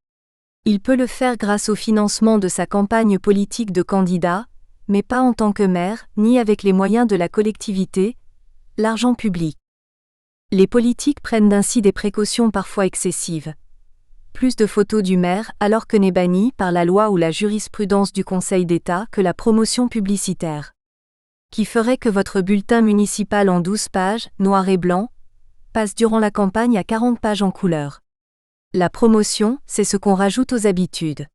Il peut le faire grâce au financement de sa campagne politique de candidat, mais pas en tant que maire, ni avec les moyens de la collectivité, l'argent public. Les politiques prennent ainsi des précautions parfois excessives. Plus de photos du maire alors que n'est bannie par la loi ou la jurisprudence du Conseil d'État que la promotion publicitaire. Qui ferait que votre bulletin municipal en 12 pages, noir et blanc, passe durant la campagne à 40 pages en couleur. La promotion, c'est ce qu'on rajoute aux habitudes.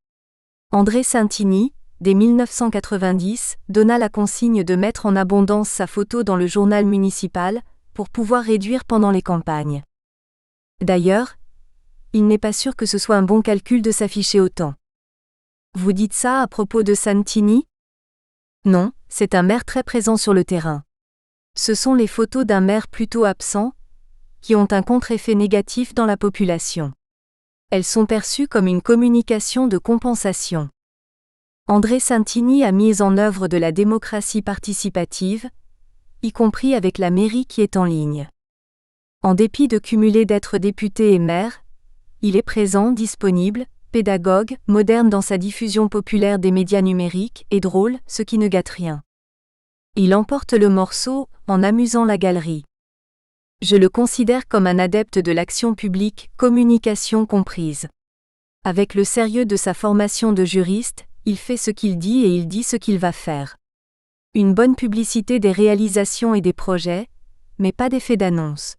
André Santini, dès 1990, donna la consigne de mettre en abondance sa photo dans le journal municipal, pour pouvoir réduire pendant les campagnes. D'ailleurs, il n'est pas sûr que ce soit un bon calcul de s'afficher autant. Vous dites ça à propos de Santini? Non, c'est un maire très présent sur le terrain. Ce sont les photos d'un maire plutôt absent, qui ont un contre-effet négatif dans la population. Elles sont perçues comme une communication de compensation. André Santini a mis en œuvre de la démocratie participative, y compris avec la mairie qui est en ligne. En dépit de cumuler d'être député et maire, il est présent, disponible, pédagogue, moderne dans sa diffusion populaire des médias numériques et drôle, ce qui ne gâte rien. Il emporte le morceau, en amusant la galerie. Je le considère comme un adepte de l'action publique, communication comprise. Avec le sérieux de sa formation de juriste, il fait ce qu'il dit et il dit ce qu'il va faire. Une bonne publicité des réalisations et des projets, mais pas d'effet d'annonce.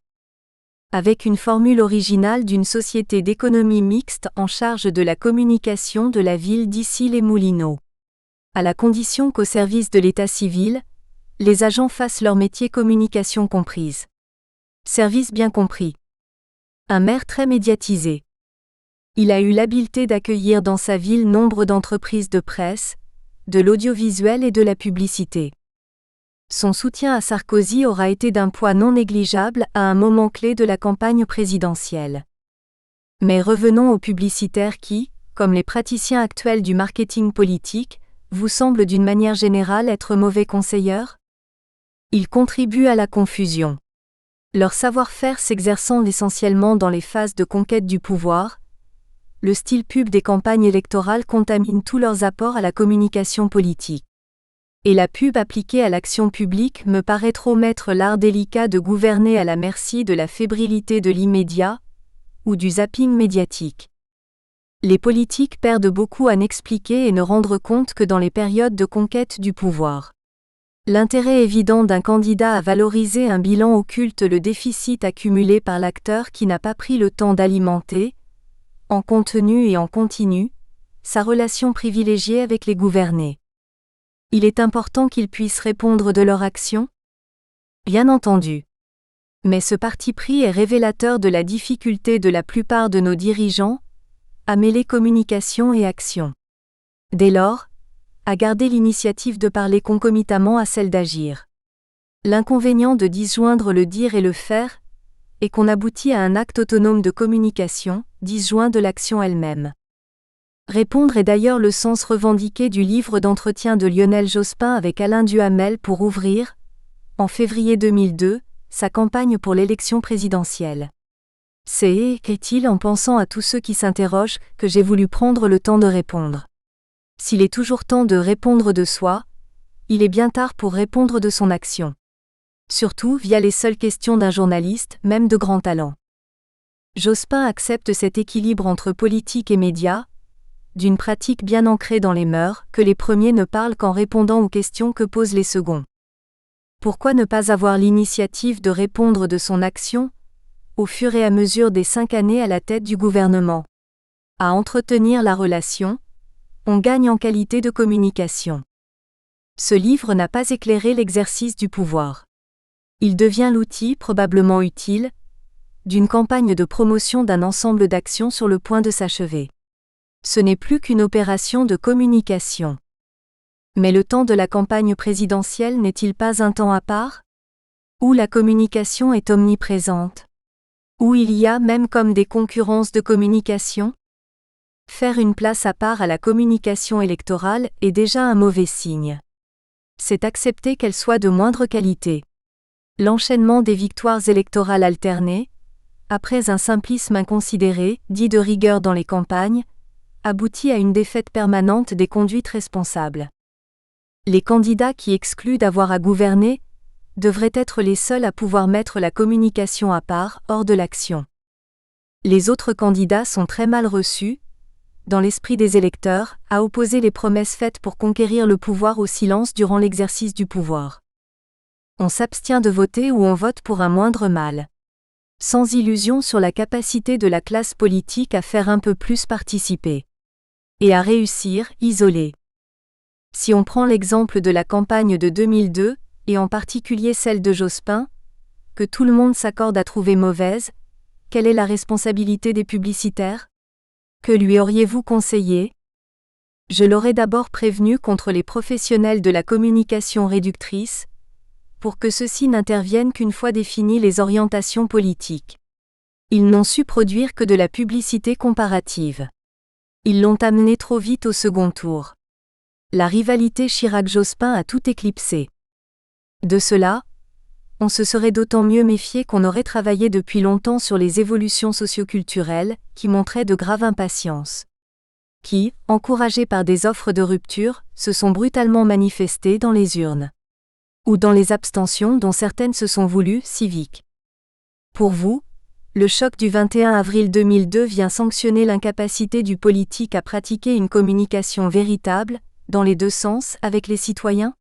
Avec une formule originale d'une société d'économie mixte en charge de la communication de la ville d'Issy-les-Moulineaux. À la condition qu'au service de l'état civil, les agents fassent leur métier communication comprise. Service bien compris. Un maire très médiatisé. Il a eu l'habileté d'accueillir dans sa ville nombre d'entreprises de presse, de l'audiovisuel et de la publicité. Son soutien à Sarkozy aura été d'un poids non négligeable à un moment clé de la campagne présidentielle. Mais revenons aux publicitaires qui, comme les praticiens actuels du marketing politique, vous semblent d'une manière générale être mauvais conseilleurs? Ils contribuent à la confusion. Leur savoir-faire s'exerçant essentiellement dans les phases de conquête du pouvoir, le style pub des campagnes électorales contamine tous leurs apports à la communication politique. Et la pub appliquée à l'action publique me paraît trop mettre l'art délicat de gouverner à la merci de la fébrilité de l'immédiat, ou du zapping médiatique. Les politiques perdent beaucoup à n'expliquer et ne rendre compte que dans les périodes de conquête du pouvoir. L'intérêt évident d'un candidat à valoriser un bilan occulte le déficit accumulé par l'acteur qui n'a pas pris le temps d'alimenter, en contenu et en continu, sa relation privilégiée avec les gouvernés. Il est important qu'ils puissent répondre de leur action? Bien entendu. Mais ce parti pris est révélateur de la difficulté de la plupart de nos dirigeants à mêler communication et action. Dès lors, à garder l'initiative de parler concomitamment à celle d'agir. L'inconvénient de disjoindre le dire et le faire et qu'on aboutit à un acte autonome de communication, disjoint de l'action elle-même. Répondre est d'ailleurs le sens revendiqué du livre d'entretien de Lionel Jospin avec Alain Duhamel pour ouvrir, en février 2002, sa campagne pour l'élection présidentielle. C'est, écrit-il en pensant à tous ceux qui s'interrogent, que j'ai voulu prendre le temps de répondre. S'il est toujours temps de répondre de soi, il est bien tard pour répondre de son action. Surtout via les seules questions d'un journaliste, même de grand talent. Jospin accepte cet équilibre entre politique et médias, d'une pratique bien ancrée dans les mœurs, que les premiers ne parlent qu'en répondant aux questions que posent les seconds. Pourquoi ne pas avoir l'initiative de répondre de son action, au fur et à mesure des 5 années à la tête du gouvernement? À entretenir la relation, on gagne en qualité de communication. Ce livre n'a pas éclairé l'exercice du pouvoir. Il devient l'outil, probablement utile, d'une campagne de promotion d'un ensemble d'actions sur le point de s'achever. Ce n'est plus qu'une opération de communication. Mais le temps de la campagne présidentielle n'est-il pas un temps à part? Où la communication est omniprésente? Où il y a même comme des concurrences de communication? Faire une place à part à la communication électorale est déjà un mauvais signe. C'est accepter qu'elle soit de moindre qualité. L'enchaînement des victoires électorales alternées, après un simplisme inconsidéré, dit de rigueur dans les campagnes, aboutit à une défaite permanente des conduites responsables. Les candidats qui excluent d'avoir à gouverner devraient être les seuls à pouvoir mettre la communication à part, hors de l'action. Les autres candidats sont très mal reçus, dans l'esprit des électeurs, à opposer les promesses faites pour conquérir le pouvoir au silence durant l'exercice du pouvoir. On s'abstient de voter ou on vote pour un moindre mal. Sans illusion sur la capacité de la classe politique à faire un peu plus participer. Et à réussir, isolée. Si on prend l'exemple de la campagne de 2002, et en particulier celle de Jospin, que tout le monde s'accorde à trouver mauvaise, quelle est la responsabilité des publicitaires? Que lui auriez-vous conseillé? Je l'aurais d'abord prévenu contre les professionnels de la communication réductrice, pour que ceux-ci n'interviennent qu'une fois définies les orientations politiques. Ils n'ont su produire que de la publicité comparative. Ils l'ont amené trop vite au second tour. La rivalité Chirac-Jospin a tout éclipsé. De cela, on se serait d'autant mieux méfié qu'on aurait travaillé depuis longtemps sur les évolutions socioculturelles, qui montraient de graves impatiences. Qui, encouragées par des offres de rupture, se sont brutalement manifestées dans les urnes. Ou dans les abstentions dont certaines se sont voulues civiques. Pour vous, le choc du 21 avril 2002 vient sanctionner l'incapacité du politique à pratiquer une communication véritable, dans les deux sens, avec les citoyens?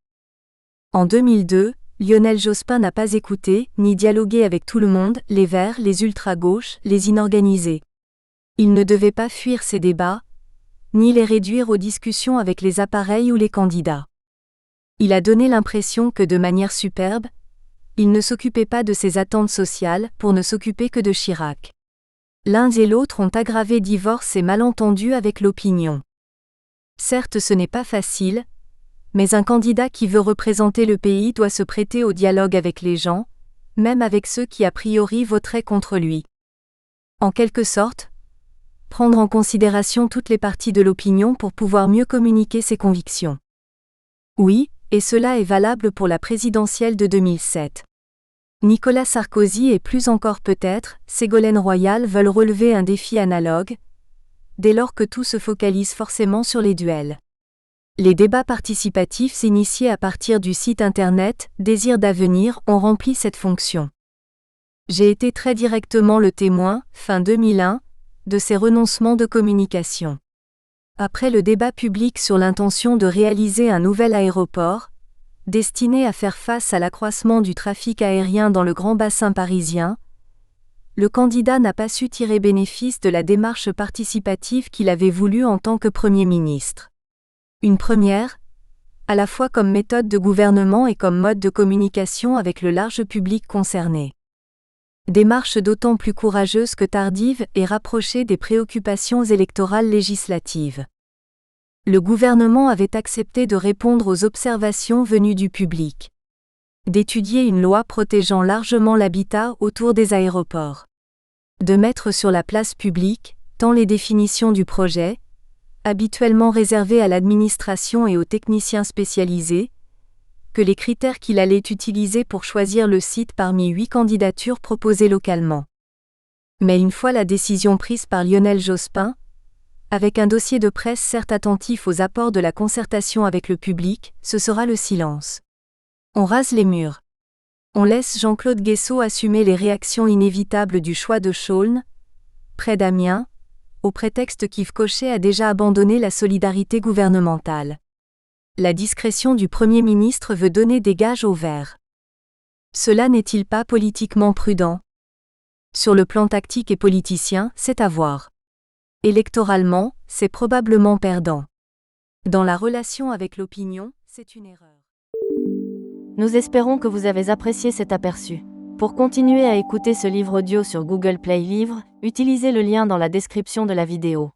En 2002, Lionel Jospin n'a pas écouté, ni dialogué avec tout le monde, les Verts, les ultra-gauches, les inorganisés. Il ne devait pas fuir ces débats, ni les réduire aux discussions avec les appareils ou les candidats. Il a donné l'impression que de manière superbe, il ne s'occupait pas de ses attentes sociales pour ne s'occuper que de Chirac. L'un et l'autre ont aggravé divorces et malentendus avec l'opinion. Certes, ce n'est pas facile, mais un candidat qui veut représenter le pays doit se prêter au dialogue avec les gens, même avec ceux qui a priori voteraient contre lui. En quelque sorte, prendre en considération toutes les parties de l'opinion pour pouvoir mieux communiquer ses convictions. Oui, et cela est valable pour la présidentielle de 2007. Nicolas Sarkozy et plus encore peut-être, Ségolène Royal veulent relever un défi analogue, dès lors que tout se focalise forcément sur les duels. Les débats participatifs initiés à partir du site internet Désir d'avenir ont rempli cette fonction. J'ai été très directement le témoin, fin 2001, de ces renoncements de communication. Après le débat public sur l'intention de réaliser un nouvel aéroport, destiné à faire face à l'accroissement du trafic aérien dans le grand bassin parisien, le candidat n'a pas su tirer bénéfice de la démarche participative qu'il avait voulue en tant que Premier ministre. Une première, à la fois comme méthode de gouvernement et comme mode de communication avec le large public concerné. Démarche d'autant plus courageuse que tardive et rapprochée des préoccupations électorales législatives. Le gouvernement avait accepté de répondre aux observations venues du public. d'étudier une loi protégeant largement l'habitat autour des aéroports, de mettre sur la place publique, tant les définitions du projet, habituellement réservées à l'administration et aux techniciens spécialisés, que les critères qu'il allait utiliser pour choisir le site parmi 8 candidatures proposées localement. Mais une fois la décision prise par Lionel Jospin, avec un dossier de presse certes attentif aux apports de la concertation avec le public, ce sera le silence. On rase les murs. On laisse Jean-Claude Guessot assumer les réactions inévitables du choix de Chaulnes, près d'Amiens, au prétexte qu'Yves Cochet a déjà abandonné la solidarité gouvernementale. La discrétion du Premier ministre veut donner des gages au Verts. Cela n'est-il pas politiquement prudent ? Sur le plan tactique et politicien, c'est à voir. Électoralement, c'est probablement perdant. Dans la relation avec l'opinion, c'est une erreur. Nous espérons que vous avez apprécié cet aperçu. Pour continuer à écouter ce livre audio sur Google Play Livres, utilisez le lien dans la description de la vidéo.